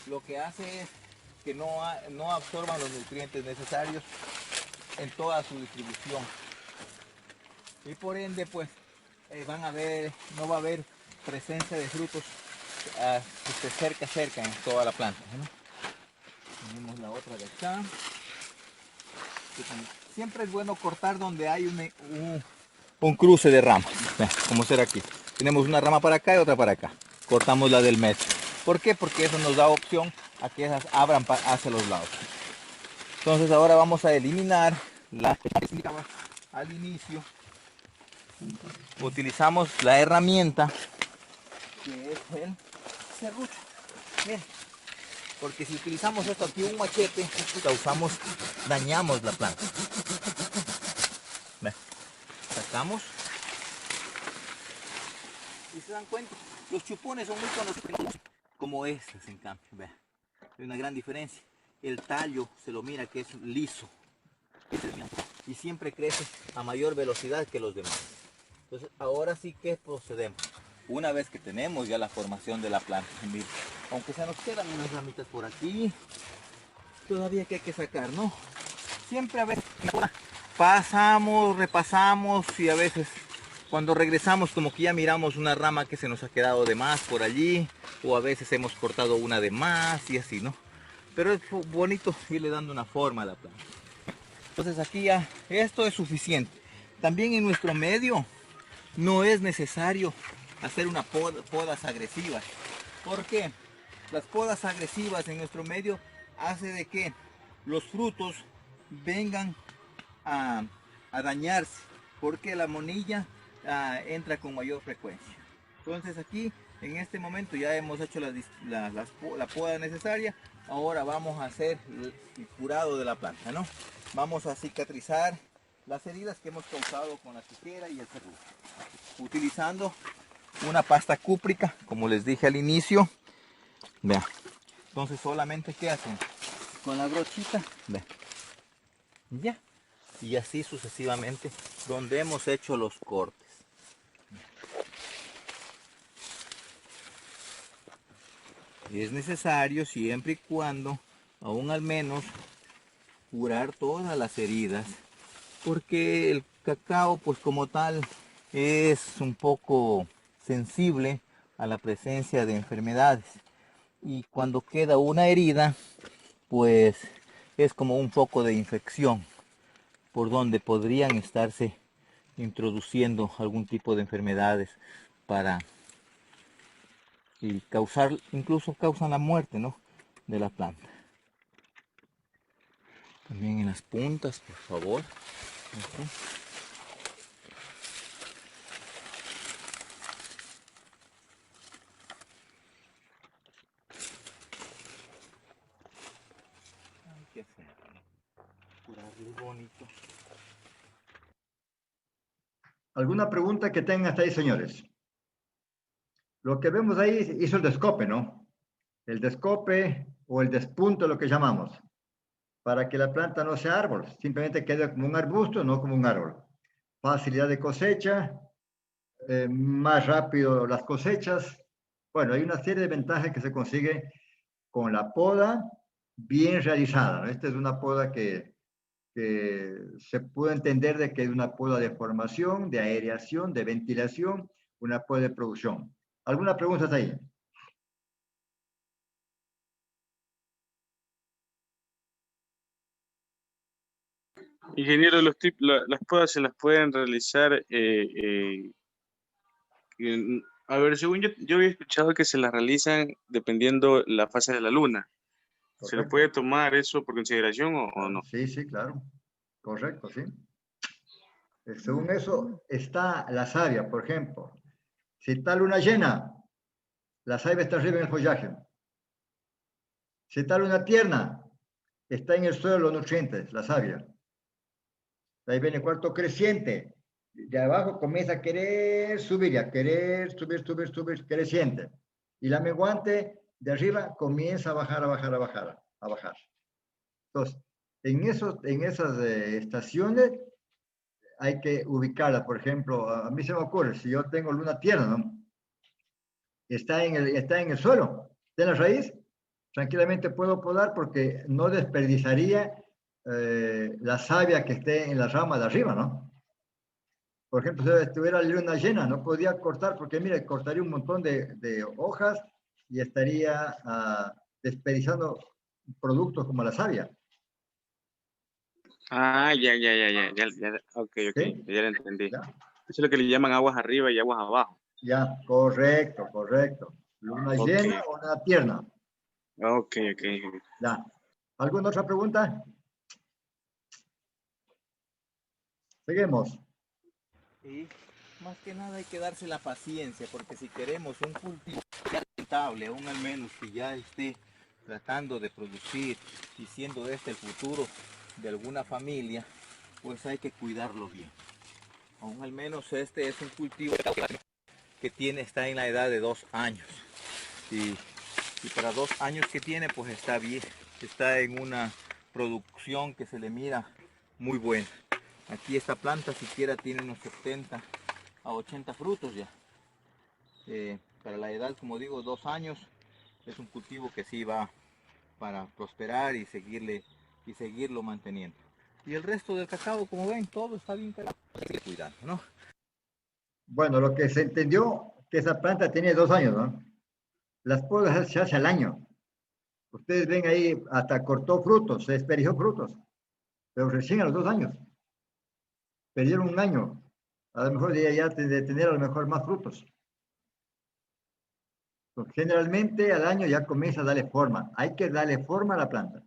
lo que hace es que no absorban los nutrientes necesarios en toda su distribución. Y por ende pues no va a haber presencia de frutos cerca en toda la planta, ¿no? Tenemos la otra de acá. Siempre es bueno cortar donde hay un cruce de ramas, como será aquí. Tenemos una rama para acá y otra para acá. Cortamos la del medio. ¿Por qué? Porque eso nos da opción a que esas abran hacia los lados. Entonces ahora vamos a eliminar la que indicaba al inicio. Utilizamos la herramienta que es el serrucho. Bien. Porque si utilizamos esto aquí, un machete, dañamos la planta. Ven. Sacamos. Y se dan cuenta, los chupones son muy conocidos como estos, en cambio. Vean, hay una gran diferencia. El tallo se lo mira que es liso y siempre crece a mayor velocidad que los demás. Entonces ahora sí que procedemos. Una vez que tenemos ya la formación de la planta, miren, aunque se nos quedan unas ramitas por aquí, todavía que hay que sacar, ¿no? Siempre a veces pasamos, repasamos y a veces cuando regresamos como que ya miramos una rama que se nos ha quedado de más por allí, o a veces hemos cortado una de más y así, ¿no? Pero es bonito irle dando una forma a la planta. Entonces aquí ya esto es suficiente. También en nuestro medio no es necesario hacer una podas agresivas. ¿Por qué? Las podas agresivas en nuestro medio hace de que los frutos vengan a dañarse, porque la monilla entra con mayor frecuencia. Entonces aquí en este momento ya hemos hecho la poda necesaria. Ahora vamos a hacer el curado de la planta, ¿no? Vamos a cicatrizar las heridas que hemos causado con la tijera y el serrucho, utilizando una pasta cúprica, como les dije al inicio. Vean. Entonces solamente ¿qué hacen? Con la brochita, vean. Ya. Y así sucesivamente donde hemos hecho los cortes. Es necesario siempre y cuando, aún al menos, curar todas las heridas, porque el cacao, pues como tal, es un poco sensible a la presencia de enfermedades. Y cuando queda una herida, pues es como un foco de infección, por donde podrían estarse introduciendo algún tipo de enfermedades para y causar, incluso causan la muerte, ¿no?, de la planta. También en las puntas, por favor. Aquí. Hay que hacer, curarlo bonito. ¿Alguna pregunta que tengan hasta ahí, señores? Lo que vemos ahí hizo el descope, ¿no? El descope o el despunte, lo que llamamos, para que la planta no sea árbol, simplemente quede como un arbusto, no como un árbol. Facilidad de cosecha, más rápido las cosechas. Bueno, hay una serie de ventajas que se consigue con la poda bien realizada, ¿no? Esta es una poda que se puede entender de que es una poda de formación, de aireación, de ventilación, una poda de producción. ¿Alguna pregunta hasta ahí? Ingeniero, las podas se las pueden realizar, a ver, según yo había escuchado que se las realizan dependiendo la fase de la luna. ¿Se le puede tomar eso por consideración o no? Sí, sí, claro. Correcto, sí. Según eso está la savia, por ejemplo. Si está luna llena, la savia está arriba en el follaje. Si está luna tierna, está en el suelo los nutrientes, la savia. Ahí viene el cuarto creciente. De abajo comienza a querer subir, y a querer subir, creciente. Y la menguante de arriba comienza a bajar, a bajar, a bajar, a bajar. Entonces, en esas estaciones hay que ubicarla. Por ejemplo, a mí se me ocurre, si yo tengo luna tierna, ¿no?, está en el suelo, está en la raíz, tranquilamente puedo podar porque no desperdiciaría la savia que esté en la rama de arriba, ¿no? Por ejemplo, si estuviera luna llena, no podía cortar porque, mire, cortaría un montón de hojas y estaría desperdiciando productos como la savia. Ah, ya, ok, ¿Sí? ya lo entendí. ¿Ya? Eso es lo que le llaman aguas arriba y aguas abajo. Ya, correcto, correcto. Luna llena o luna tierna. Ok. Ya. ¿Alguna otra pregunta? Seguimos. Y más que nada hay que darse la paciencia, porque si queremos un cultivo rentable, aún al menos que ya esté tratando de producir y siendo este el futuro de alguna familia, pues hay que cuidarlo bien. Aún al menos este es un cultivo que está en la edad de 2 años. Y para 2 años que tiene, pues está bien, está en una producción que se le mira muy buena. Aquí esta planta siquiera tiene unos 70 a 80 frutos ya. Para la edad, como digo, 2 años, es un cultivo que sí va para prosperar y seguirlo manteniendo. Y el resto del cacao, como ven, todo está bien cuidando, ¿no? Bueno, lo que se entendió que esa planta tiene 2 años, ¿no? Las podas se hace al año. Ustedes ven ahí, hasta cortó frutos, se desperdició frutos, pero recién a los 2 años. Perdieron 1 año. A lo mejor ya de tener a lo mejor más frutos. Entonces, generalmente al año ya comienza a darle forma. Hay que darle forma a la planta.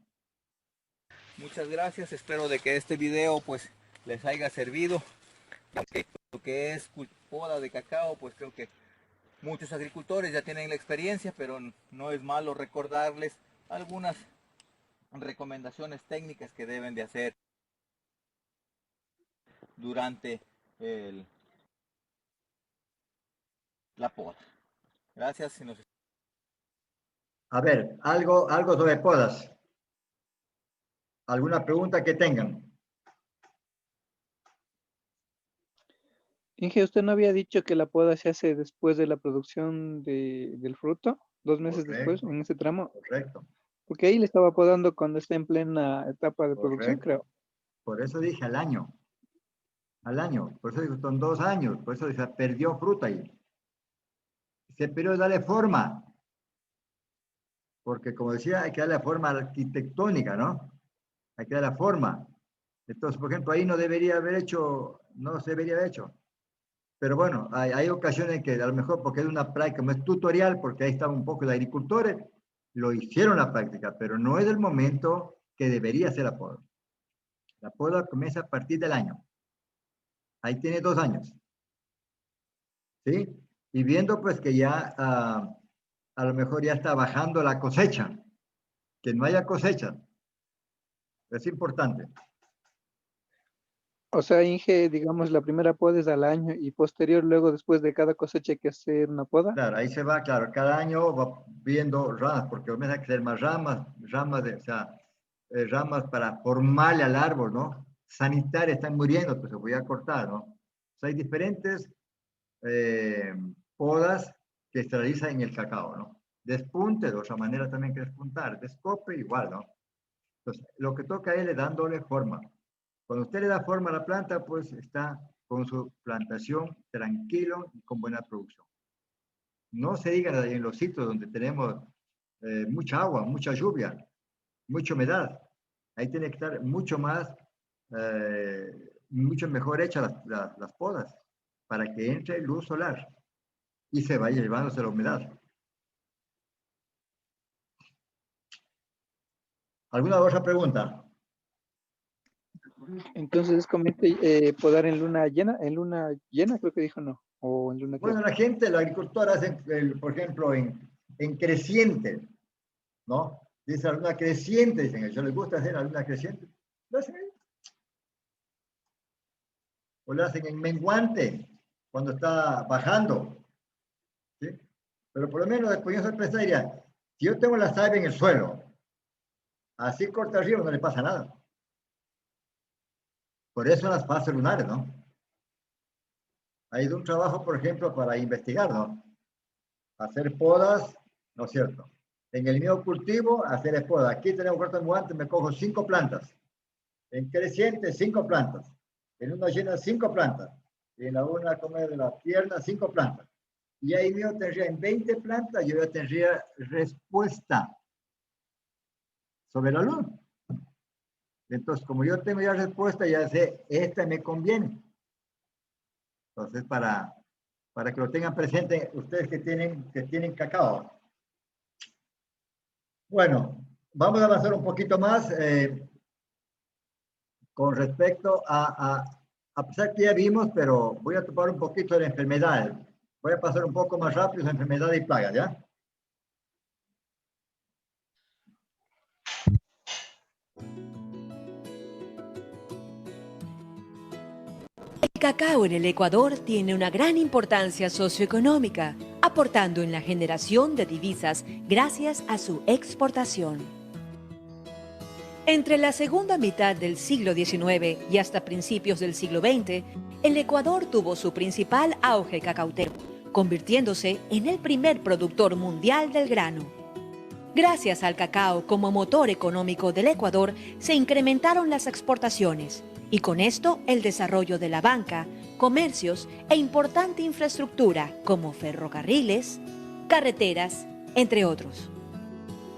Muchas gracias, espero de que este video pues les haya servido. Lo que es poda de cacao, pues creo que muchos agricultores ya tienen la experiencia, pero no es malo recordarles algunas recomendaciones técnicas que deben de hacer durante la poda. Gracias. A ver, algo sobre podas. ¿Alguna pregunta que tengan? Inge, ¿usted no había dicho que la poda se hace después de la producción del fruto? 2 meses después, en ese tramo. Correcto. Porque ahí le estaba podando cuando está en plena etapa de producción, creo. Por eso dije al año. Al año. Por eso digo, son 2 años. Por eso se perdió fruta ahí. Ese periodo es darle forma. Porque como decía, hay que darle forma arquitectónica, ¿no? Hay que darle forma. Entonces, por ejemplo, ahí no se debería haber hecho. Pero bueno, hay ocasiones en que a lo mejor porque es una práctica, como es tutorial, porque ahí están un poco de agricultores, lo hicieron la práctica, pero no es el momento que debería ser la poda. La poda comienza a partir del año. Ahí tiene 2 años. ¿Sí? Y viendo pues que ya a lo mejor ya está bajando la cosecha. Que no haya cosecha. Es importante. O sea, Inge, digamos, la primera poda es al año y posterior, luego después de cada cosecha hay que hacer una poda. Claro, ahí se va, claro, cada año va viendo ramas, porque comienza a crecer más ramas para formarle al árbol, ¿no? Sanitarias están muriendo, pues se voy a cortar, ¿no? O sea, hay diferentes podas que se realizan en el cacao, ¿no? Despunte, de otra manera también que despuntar, descope, igual, ¿no? Entonces, lo que toca es dándole forma. Cuando usted le da forma a la planta, pues está con su plantación tranquilo y con buena producción. No se diga en los sitios donde tenemos mucha agua, mucha lluvia, mucha humedad. Ahí tiene que estar mucho mejor hechas las podas para que entre luz solar y se vaya llevándose la humedad. ¿Alguna otra pregunta? Entonces es conveniente podar en luna llena creo que dijo no, o en luna Bueno, la gente, el agricultor hace, por ejemplo, en creciente, ¿no? Dice la luna creciente, dicen, ¿eso les gusta hacer la luna creciente? Lo hacen ahí. O lo hacen en menguante, cuando está bajando, ¿sí? Pero por lo menos después yo sorprendería, si yo tengo la savia en el suelo, así corta arriba no le pasa nada. Por eso las fases lunares, ¿no? Hay un trabajo, por ejemplo, para investigar, ¿no? Hacer podas, ¿no es cierto? En el mío cultivo, hacer podas. Aquí tenemos huerto en guante, me cojo 5 plantas. En creciente, 5 plantas. En una llena, 5 plantas. Y en la una de la pierna, 5 plantas. Y ahí mío tendría en 20 plantas, yo ya tendría respuesta sobre la luz. Entonces, como yo tengo ya respuesta, ya sé, esta me conviene. Entonces, para que lo tengan presente ustedes que tienen cacao. Bueno, vamos a avanzar un poquito más con respecto a pesar que ya vimos, pero voy a topar un poquito de enfermedades. Voy a pasar un poco más rápido de enfermedades y plagas, ¿ya? El cacao en el Ecuador tiene una gran importancia socioeconómica, aportando en la generación de divisas gracias a su exportación. Entre la segunda mitad del siglo XIX y hasta principios del siglo XX, el Ecuador tuvo su principal auge cacautero, convirtiéndose en el primer productor mundial del grano. Gracias al cacao como motor económico del Ecuador, se incrementaron las exportaciones, y con esto el desarrollo de la banca, comercios e importante infraestructura como ferrocarriles, carreteras, entre otros.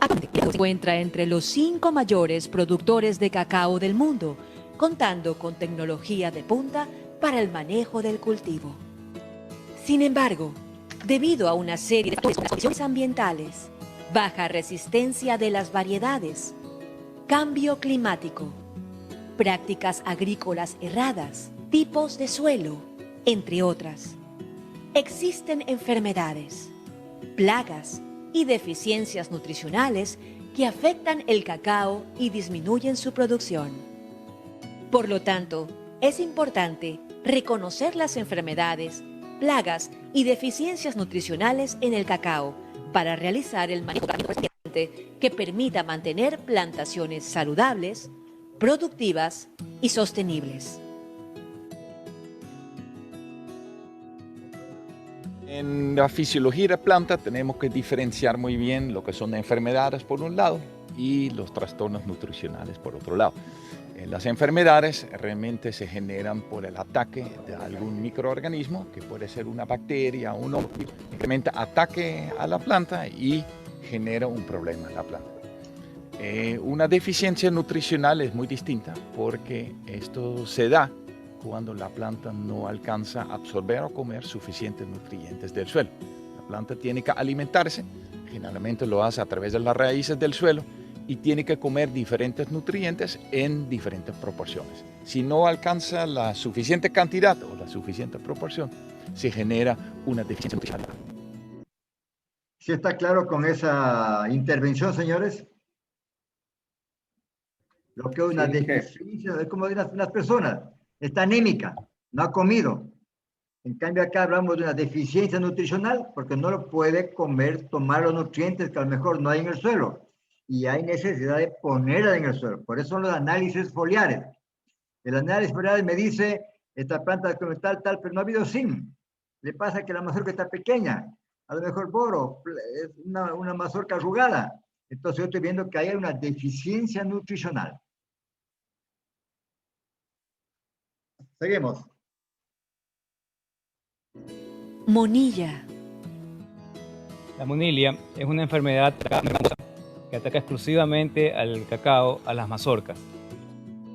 Actualmente se encuentra entre los 5 mayores productores de cacao del mundo, contando con tecnología de punta para el manejo del cultivo. Sin embargo, debido a una serie de condiciones ambientales, baja resistencia de las variedades, cambio climático, prácticas agrícolas erradas, tipos de suelo, entre otras. Existen enfermedades, plagas y deficiencias nutricionales que afectan el cacao y disminuyen su producción. Por lo tanto, es importante reconocer las enfermedades, plagas y deficiencias nutricionales en el cacao para realizar el manejo que permita mantener plantaciones saludables, productivas y sostenibles. En la fisiología de la planta tenemos que diferenciar muy bien lo que son enfermedades por un lado y los trastornos nutricionales por otro lado. Las enfermedades realmente se generan por el ataque de algún microorganismo, que puede ser una bacteria, un hongo, incrementa ataque a la planta y genera un problema en la planta. Una deficiencia nutricional es muy distinta porque esto se da cuando la planta no alcanza a absorber o comer suficientes nutrientes del suelo. La planta tiene que alimentarse, generalmente lo hace a través de las raíces del suelo, y tiene que comer diferentes nutrientes en diferentes proporciones. Si no alcanza la suficiente cantidad o la suficiente proporción, se genera una deficiencia nutricional. ¿Sí está claro con esa intervención, señores? Lo que es una deficiencia, es como de unas personas, está anémica, no ha comido. En cambio acá hablamos de una deficiencia nutricional porque no lo puede comer, tomar los nutrientes que a lo mejor no hay en el suelo. Y hay necesidad de ponerla en el suelo. Por eso son los análisis foliares. El análisis foliar me dice, esta planta come tal, pero no ha habido zinc. Le pasa que la mazorca está pequeña. A lo mejor boro, es una mazorca arrugada. Entonces yo estoy viendo que hay una deficiencia nutricional. Seguimos. Monilla. La monilia es una enfermedad que ataca exclusivamente al cacao, a las mazorcas.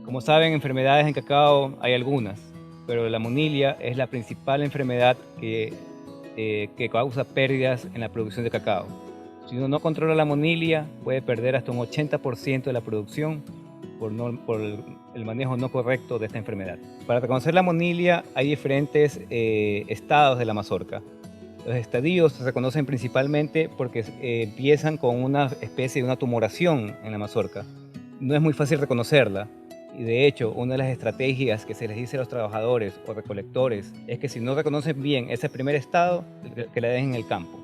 Como saben, enfermedades en cacao hay algunas, pero la monilia es la principal enfermedad que causa pérdidas en la producción de cacao. Si uno no controla la monilia, puede perder hasta un 80% de la producción por el manejo no correcto de esta enfermedad. Para reconocer la monilia hay diferentes estados de la mazorca. Los estadios se reconocen principalmente porque empiezan con una especie de una tumoración en la mazorca. No es muy fácil reconocerla y de hecho una de las estrategias que se les dice a los trabajadores o recolectores es que si no reconocen bien ese primer estado, que la dejen en el campo.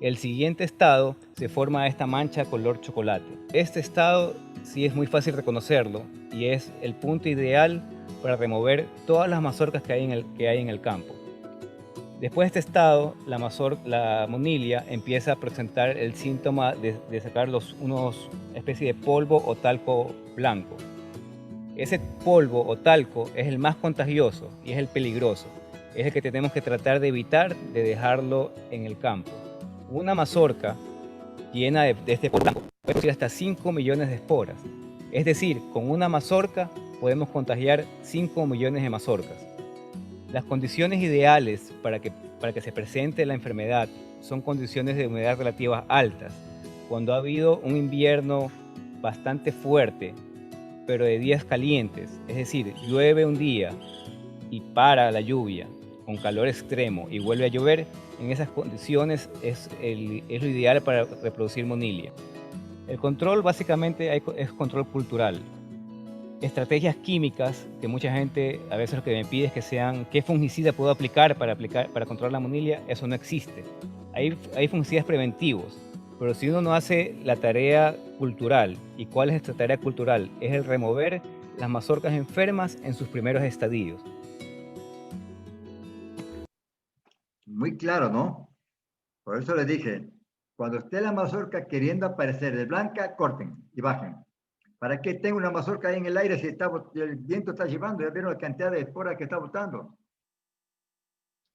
El siguiente estado se forma esta mancha color chocolate. Este estado sí es muy fácil reconocerlo y es el punto ideal para remover todas las mazorcas que hay en el campo. Después de este estado, la monilia empieza a presentar el síntoma de sacar unos especie de polvo o talco blanco. Ese polvo o talco es el más contagioso y es el peligroso. Es el que tenemos que tratar de evitar de dejarlo en el campo. Una mazorca llena de este polvo blanco puede producir hasta 5 millones de esporas. Es decir, con una mazorca podemos contagiar 5 millones de mazorcas. Las condiciones ideales para que se presente la enfermedad son condiciones de humedad relativa altas. Cuando ha habido un invierno bastante fuerte, pero de días calientes, es decir, llueve un día y para la lluvia con calor extremo y vuelve a llover, en esas condiciones es lo ideal para reproducir monilia. El control básicamente es control cultural. Estrategias químicas que mucha gente a veces lo que me pide es que sean qué fungicida puedo aplicar para controlar la monilia. Eso no existe. Hay fungicidas preventivos, pero si uno no hace la tarea cultural, ¿y cuál es esta tarea cultural? Es el remover las mazorcas enfermas en sus primeros estadios. Muy claro, ¿no? Por eso les dije, cuando esté la mazorca queriendo aparecer de blanca, corten y bajen. ¿Para qué tengo una mazorca ahí en el aire si el viento está llevando? Ya vieron la cantidad de esporas que está botando.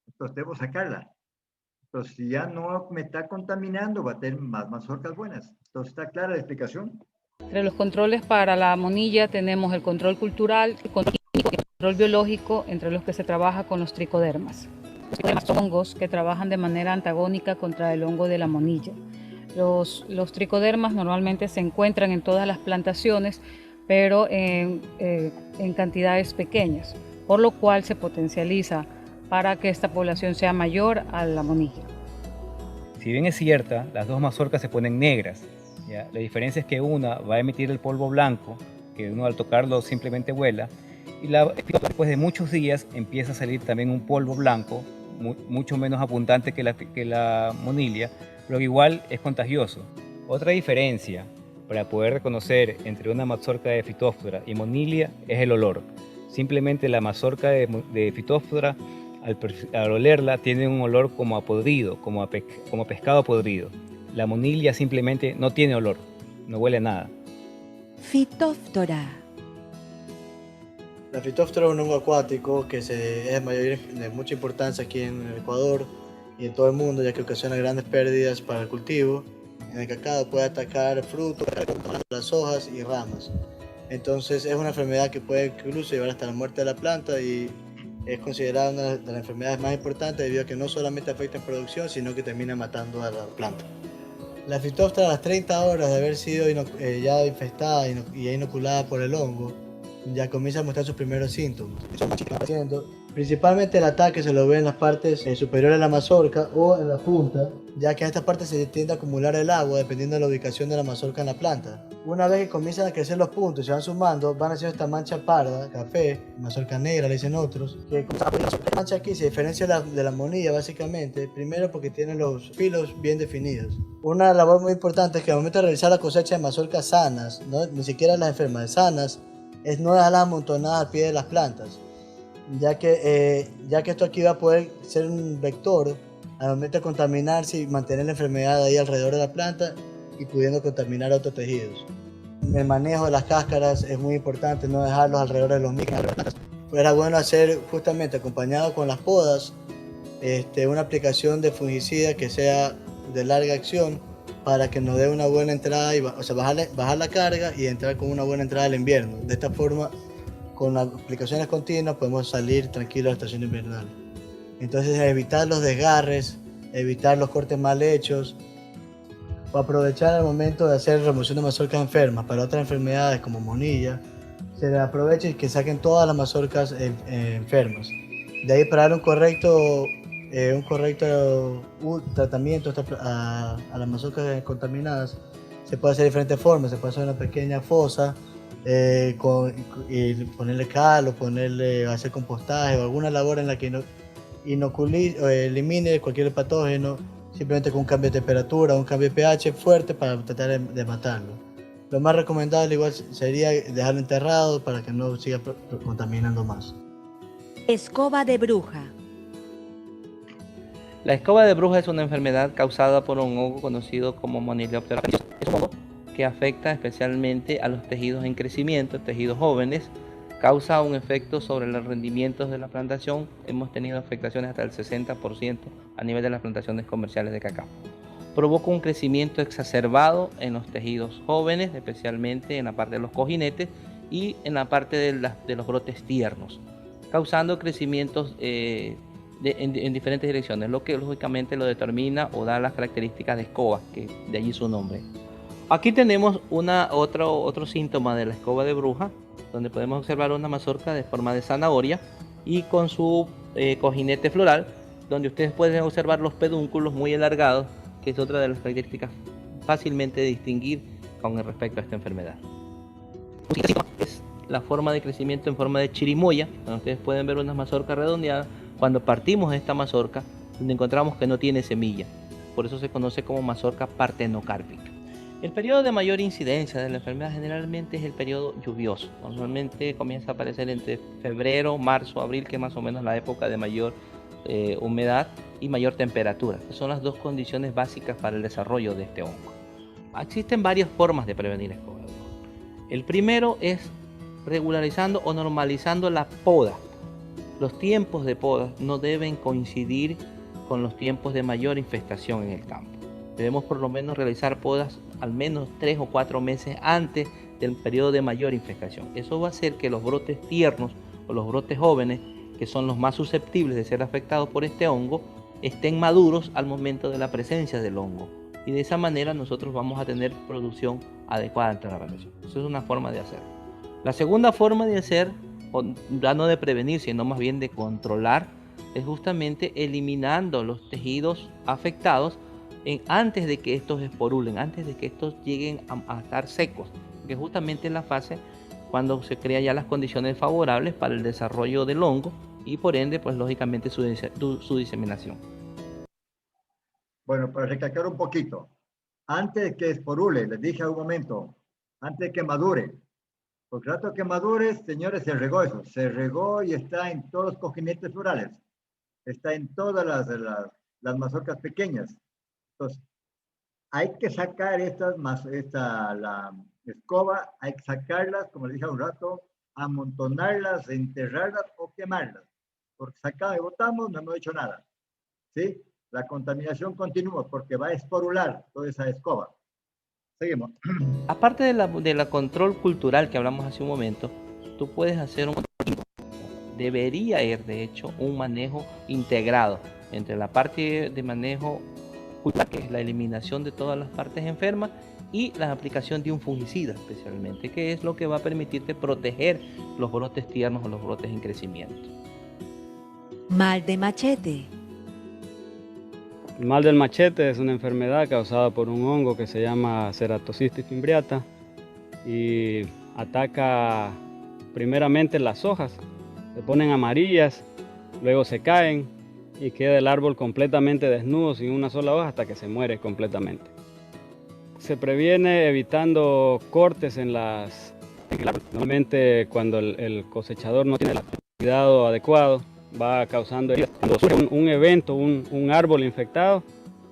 Entonces debo sacarla. Entonces si ya no me está contaminando, va a tener más mazorcas buenas. Entonces está clara la explicación. Entre los controles para la monilla tenemos el control cultural, el control biológico, entre los que se trabaja con los tricodermas. Los hongos que trabajan de manera antagónica contra el hongo de la monilla. Los tricodermas normalmente se encuentran en todas las plantaciones, pero en cantidades pequeñas, por lo cual se potencializa para que esta población sea mayor a la monilla. Si bien es cierta, las dos mazorcas se ponen negras, ¿ya? La diferencia es que una va a emitir el polvo blanco, que uno al tocarlo simplemente vuela, y después de muchos días empieza a salir también un polvo blanco, mucho menos abundante que la monilia, pero igual es contagioso. Otra diferencia para poder reconocer entre una mazorca de Phytophthora y monilia es el olor. Simplemente la mazorca de Phytophthora al olerla tiene un olor como a podrido, como pescado podrido. La monilla simplemente no tiene olor, no huele a nada. Phytophthora. La Phytophthora es un hongo acuático que es de mucha importancia aquí en el Ecuador y en todo el mundo, ya que ocasiona grandes pérdidas para el cultivo. En el cacao puede atacar frutos, las hojas y ramas. Entonces es una enfermedad que puede incluso llevar hasta la muerte de la planta y es considerada una de las enfermedades más importantes debido a que no solamente afecta en producción, sino que termina matando a la planta. La Phytophthora, a las 30 horas de haber sido ya infestada y inoculada por el hongo, ya comienza a mostrar sus primeros síntomas. Principalmente el ataque se lo ve en las partes superiores de la mazorca o en la punta, ya que en esta parte se tiende a acumular el agua dependiendo de la ubicación de la mazorca en la planta. Una vez que comienzan a crecer los puntos y se van sumando, van haciendo esta mancha parda, café, mazorca negra le dicen otros, que la mancha aquí se diferencia de la monilla básicamente, primero porque tiene los filos bien definidos. Una labor muy importante es que al momento de realizar la cosecha de mazorcas sanas, ni siquiera las enfermas, sanas, es no dejarlas amontonadas al pie de las plantas, ya que esto aquí va a poder ser un vector al momento de contaminarse y mantener la enfermedad ahí alrededor de la planta y pudiendo contaminar otros tejidos. El manejo de las cáscaras es muy importante, no dejarlos alrededor de los micros. Era bueno hacer justamente acompañado con las podas una aplicación de fungicida que sea de larga acción para que nos dé una buena entrada, bajar la carga y entrar con una buena entrada al invierno. De esta forma, con las aplicaciones continuas podemos salir tranquilos a la estación invernal. Entonces, evitar los desgarres, evitar los cortes mal hechos, o aprovechar el momento de hacer remoción de mazorcas enfermas para otras enfermedades como monilla, se les aprovecha y que saquen todas las mazorcas enfermas. De ahí para dar un correcto tratamiento a las mazorcas contaminadas, se puede hacer de diferentes formas. Se puede hacer una pequeña fosa, y ponerle cal o hacer compostaje o alguna labor en la que elimine cualquier patógeno simplemente con un cambio de temperatura, un cambio de pH fuerte para tratar de matarlo. Lo más recomendable igual sería dejarlo enterrado para que no siga contaminando más. Escoba de bruja. La escoba de bruja es una enfermedad causada por un hongo conocido como Monilioptera. Es un hongo que afecta especialmente a los tejidos en crecimiento, tejidos jóvenes, causa un efecto sobre los rendimientos de la plantación. Hemos tenido afectaciones hasta el 60% a nivel de las plantaciones comerciales de cacao. Provoca un crecimiento exacerbado en los tejidos jóvenes, especialmente en la parte de los cojinetes y en la parte de los brotes tiernos, causando crecimientos en diferentes direcciones, lo que lógicamente lo determina o da las características de escoba, que de allí su nombre. Aquí tenemos otro síntoma de la escoba de bruja, donde podemos observar una mazorca de forma de zanahoria y con su cojinete floral, donde ustedes pueden observar los pedúnculos muy alargados, que es otra de las características fácilmente de distinguir con respecto a esta enfermedad. Es la forma de crecimiento en forma de chirimoya, donde ustedes pueden ver una mazorca redondeada. Cuando partimos esta mazorca, donde encontramos que no tiene semilla, por eso se conoce como mazorca partenocárpica. El periodo de mayor incidencia de la enfermedad generalmente es el periodo lluvioso. Normalmente comienza a aparecer entre febrero, marzo, abril, que es más o menos la época de mayor humedad y mayor temperatura. Estas son las dos condiciones básicas para el desarrollo de este hongo. Existen varias formas de prevenir escoba de bruja. El primero es regularizando o normalizando la poda. Los tiempos de poda no deben coincidir con los tiempos de mayor infestación en el campo. Debemos por lo menos realizar podas al menos 3 o 4 meses antes del periodo de mayor infestación. Eso va a hacer que los brotes tiernos o los brotes jóvenes, que son los más susceptibles de ser afectados por este hongo, estén maduros al momento de la presencia del hongo. Y de esa manera nosotros vamos a tener producción adecuada ante la radiación. Eso es una forma de hacerlo. La segunda forma de hacer, ya no de prevenir, sino más bien de controlar, es justamente eliminando los tejidos afectados antes de que estos esporulen, antes de que estos lleguen a estar secos, que justamente es la fase cuando se crean ya las condiciones favorables para el desarrollo del hongo y por ende, pues lógicamente su diseminación. Bueno, para recalcar un poquito, antes de que esporule, les dije hace un momento, antes de que madure, porque el rato que madure, señores, se regó eso, se regó y está en todos los cojinetes florales. está en todas las mazorcas pequeñas. Entonces, hay que sacar la escoba, hay que sacarlas, como les dije hace un rato, amontonarlas, enterrarlas o quemarlas. Porque sacamos y botamos, no hemos hecho nada. ¿Sí? La contaminación continúa porque va a esporular toda esa escoba. Seguimos. Aparte de la control cultural que hablamos hace un momento, tú puedes hacer debería ir de hecho un manejo integrado entre la parte de manejo cultural, que es la eliminación de todas las partes enfermas, y la aplicación de un fungicida especialmente, que es lo que va a permitirte proteger los brotes tiernos o los brotes en crecimiento. Mal de machete. El mal del machete es una enfermedad causada por un hongo que se llama Ceratocystis fimbriata y ataca primeramente las hojas, se ponen amarillas, luego se caen y queda el árbol completamente desnudo sin una sola hoja hasta que se muere completamente. Se previene evitando cortes en el árbol. Normalmente cuando el cosechador no tiene el cuidado adecuado, va causando heridas. Cuando surge un evento, un árbol infectado,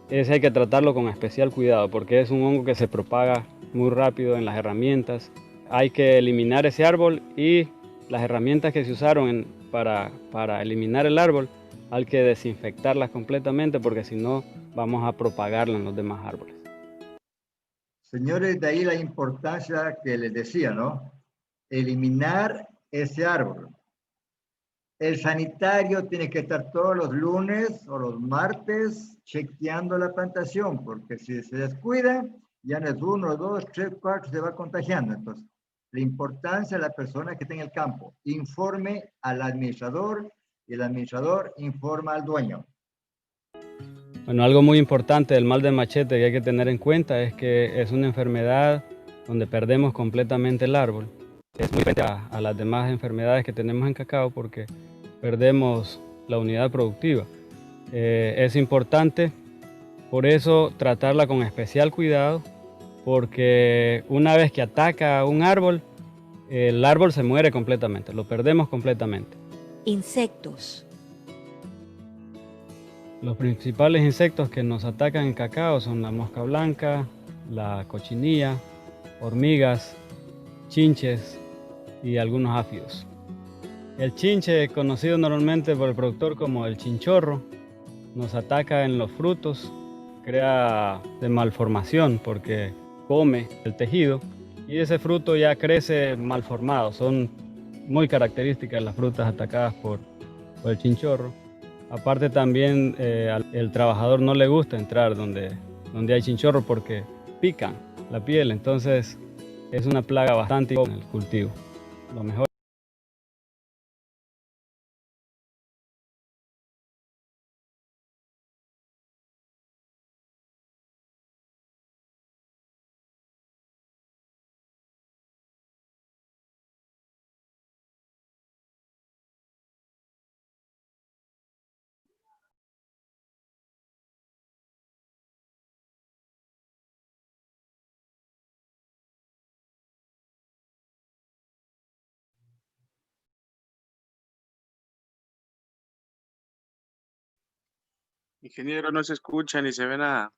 ese hay que tratarlo con especial cuidado porque es un hongo que se propaga muy rápido en las herramientas. Hay que eliminar ese árbol y las herramientas que se usaron para eliminar el árbol hay que desinfectarlas completamente porque si no vamos a propagarla en los demás árboles. Señores, de ahí la importancia que les decía, ¿no? Eliminar ese árbol. El sanitario tiene que estar todos los lunes o los martes chequeando la plantación, porque si se descuida, ya no es 1, 2, 3, 4, se va contagiando. Entonces, la importancia de la persona que está en el campo, informe al administrador y el administrador informa al dueño. Bueno, algo muy importante del mal de machete que hay que tener en cuenta es que es una enfermedad donde perdemos completamente el árbol. Es muy diferente a las demás enfermedades que tenemos en cacao porque perdemos la unidad productiva. Es importante, por eso, tratarla con especial cuidado, porque una vez que ataca un árbol, el árbol se muere completamente, lo perdemos completamente. Insectos. Los principales insectos que nos atacan en cacao son la mosca blanca, la cochinilla, hormigas, chinches y algunos áfidos. El chinche, conocido normalmente por el productor como el chinchorro, nos ataca en los frutos, crea de malformación porque come el tejido y ese fruto ya crece malformado. Son muy características las frutas atacadas por el chinchorro. Aparte también el trabajador no le gusta entrar donde hay chinchorro porque pican la piel, entonces es una plaga bastante en el cultivo. Lo mejor Ingeniero, no se escucha ni se ve nada.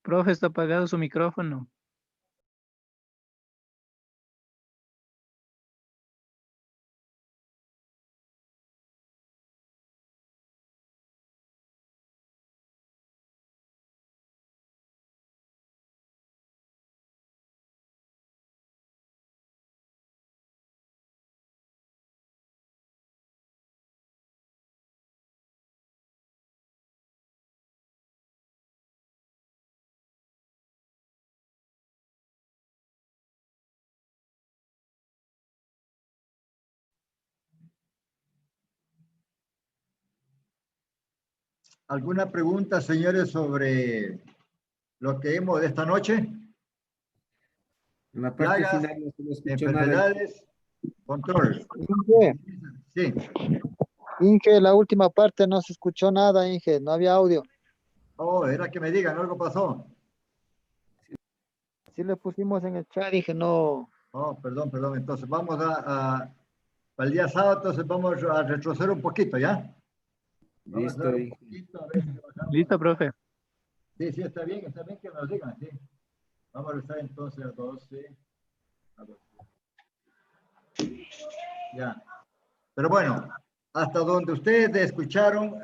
Profe, está apagado su micrófono. ¿Alguna pregunta, señores, sobre lo que hemos de esta noche? En la parte Plagas, final no se le escuchó nada. enfermedades, control. Inge, Sí. Inge, la última parte no se escuchó nada, Inge, no había audio. Oh, era que me digan, algo pasó. Sí le pusimos en el chat, dije no. Oh, perdón. Entonces vamos para el día sábado, entonces vamos a retroceder un poquito, ¿ya? Vamos a Listo. hacer un poquito, a ver si bajamos. Listo, profe. Sí, está bien que nos digan, sí. Vamos a estar entonces a 12. Ya. Pero bueno, hasta donde ustedes escucharon,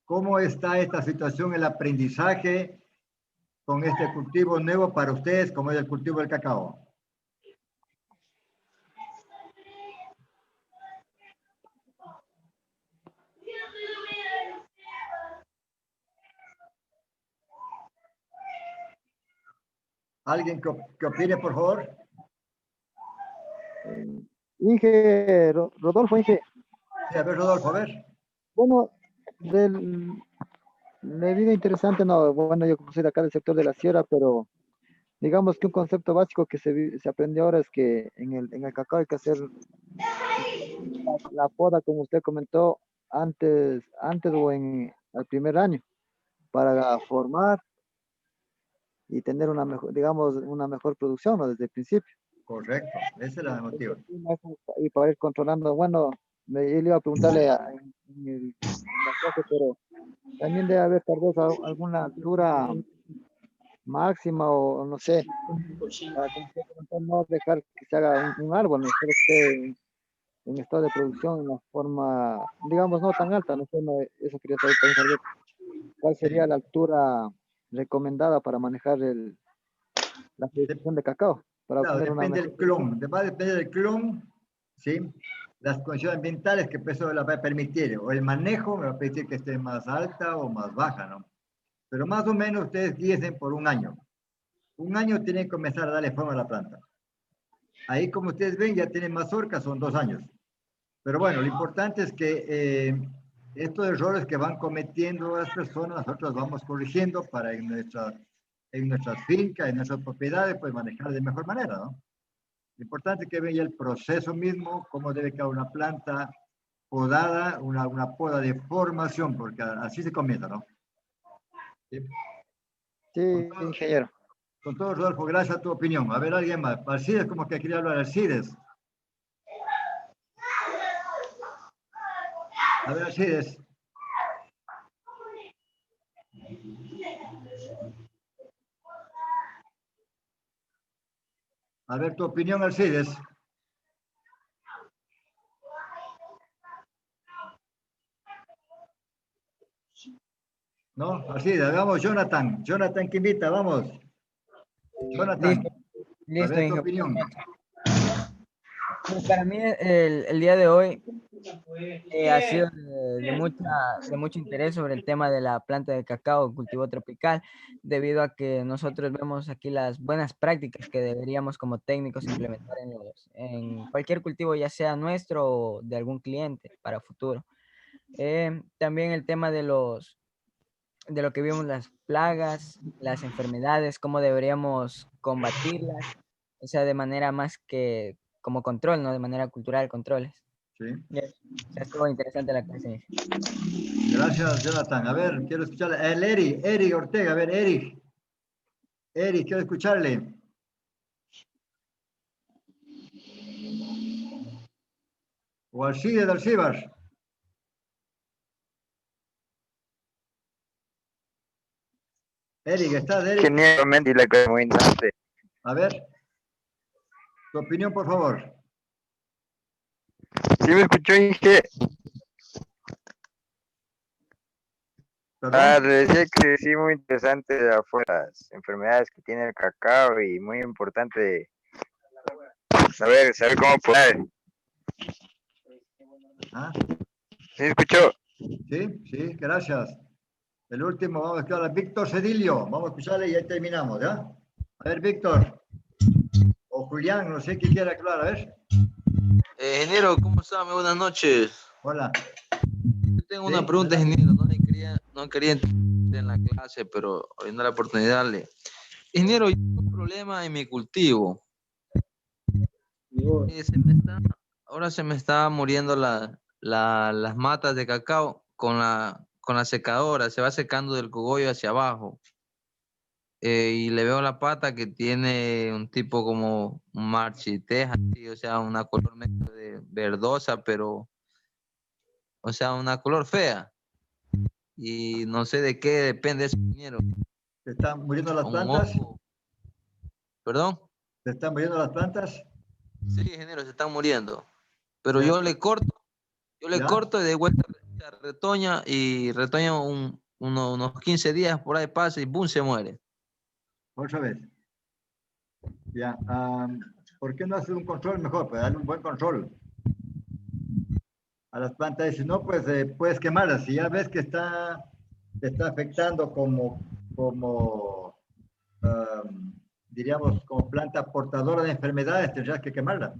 ¿cómo está esta situación, el aprendizaje con este cultivo nuevo para ustedes, como es el cultivo del cacao? ¿Alguien que opine, por favor? Inge, Rodolfo, Inge. Sí, a ver, Rodolfo, a ver. Bueno, la vida interesante, no, bueno, yo como soy de acá del sector de la sierra, pero digamos que un concepto básico que se aprendió ahora es que en el cacao hay que hacer la poda, como usted comentó, antes o en el primer año, para formar y tener una mejor, digamos, una mejor producción, ¿no? Desde el principio. Correcto, esa es la motiva. Y para ir controlando, bueno, yo le iba a preguntarle en la clase, pero también debe haber tal vez alguna altura máxima o no sé, para como usted comentó, no dejar que se haga un árbol, no sé, que esté en estado de producción en la forma, digamos, no tan alta, no sé, eso quería saber también, saber cuál sería la altura recomendada para manejar la producción de cacao, para Claro, obtener una depende mejor del clon, va a depender del clon, ¿sí? Las condiciones ambientales que eso la va a permitir, o el manejo me va a permitir que esté más alta o más baja, ¿no? Pero más o menos ustedes guíense por un año. Un año tienen que comenzar a darle forma a la planta. Ahí, como ustedes ven, ya tienen mazorca, son 2 años. Pero bueno, lo importante es que estos errores que van cometiendo las personas, nosotros vamos corrigiendo para en nuestras fincas, en nuestras propiedades, pues manejar de mejor manera, ¿no? Lo importante es que vean el proceso mismo, cómo debe quedar una planta podada, una poda de formación, porque así se comienza, ¿no? Sí, ingeniero. Con todo, Rodolfo, gracias a tu opinión. A ver, alguien más. Alcides, como que quería hablar, Alcides. A ver, Alcides. A ver, tu opinión, Alcides. ¿No? Alcides, vamos, Jonathan. Jonathan, que invita, vamos. Jonathan, Listo, a ver tu Inge. opinión. Pues para mí el día de hoy ha sido de mucho interés sobre el tema de la planta de cacao, cultivo tropical, debido a que nosotros vemos aquí las buenas prácticas que deberíamos como técnicos implementar en cualquier cultivo, ya sea nuestro o de algún cliente para futuro. También el tema de lo que vimos, las plagas, las enfermedades, cómo deberíamos combatirlas, o sea, de manera más que como control, ¿no? De manera cultural, controles. Sí. Estuvo interesante la clase. Gracias, Jonathan. A ver, quiero escucharle. El Eric Ortega, a ver, Eric, quiero escucharle. O Alcides de Alcibar. Eric, ¿estás, Eric? Genialmente, y la cosa muy interesante. A ver, tu opinión, por favor. ¿Sí me escuchó, Inge? Le decía que sí, muy interesante afuera las enfermedades que tiene el cacao y muy importante saber cómo poder. ¿Ah? ¿Sí me escuchó? Sí, gracias. El último, vamos a escuchar a Víctor Cedillo. Vamos a escucharle y ya terminamos, ¿ya? A ver, Víctor. O Julián, no sé quién quiere hablar, a ver. Ingeniero, ¿cómo está? Muy buenas noches. Hola. Yo tengo una pregunta, ingeniero. No quería entrar en la clase, pero viendo la oportunidad ingeniero, yo tengo un problema en mi cultivo. Ahora se me está muriendo las matas de cacao con la secadora. Se va secando del cogollo hacia abajo. Y le veo la pata que tiene un tipo como marchiteja, o sea, una color medio de verdosa, pero, o sea, una color fea. Y no sé de qué depende eso, ingeniero. ¿Te están muriendo las plantas? ¿Perdón? ¿Te están muriendo las plantas? Sí, ingeniero, se están muriendo. Pero yo le corto y de vuelta retoña y retoña unos 15 días, por ahí pasa y boom, se muere. Otra vez. Ya, ¿por qué no haces un control mejor? Pues darle un buen control a las plantas. Y si no, pues puedes quemarlas. Si ya ves que te está afectando diríamos, como planta portadora de enfermedades, tendrás que quemarla.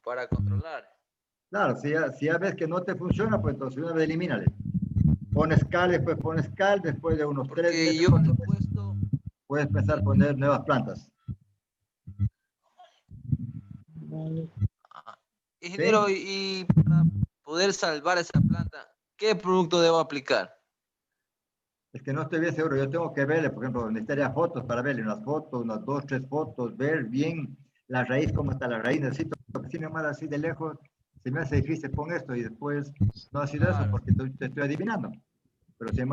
Para controlar. Claro, si ya ves que no te funciona, pues entonces una vez elimínale. Pones cal, después pones cal, después de unos 3 meses, 4 meses, puedes empezar a poner nuevas plantas. Ingeniero, y para poder salvar esa planta, ¿qué producto debo aplicar? Es que no estoy bien seguro, yo tengo que verle, por ejemplo, necesitaría fotos para verle, unas 2, 3 fotos, ver bien la raíz, cómo está la raíz, necesito, si nomás así de lejos, se me hace difícil, pon esto y después no ha sido eso porque te estoy adivinando. Pero si me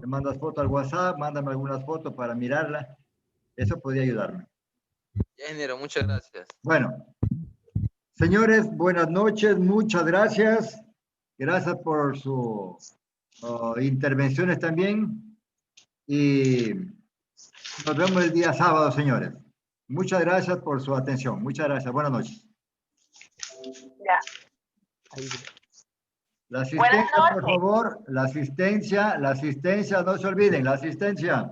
mandas fotos al WhatsApp, mándame algunas fotos para mirarla, eso podría ayudarme. Ya, ingeniero, muchas gracias. Bueno, señores, buenas noches, muchas gracias. Gracias por sus intervenciones también. Y nos vemos el día sábado, señores. Muchas gracias por su atención. Muchas gracias. Buenas noches. Ya. La asistencia, por favor. La asistencia, no se olviden, la asistencia.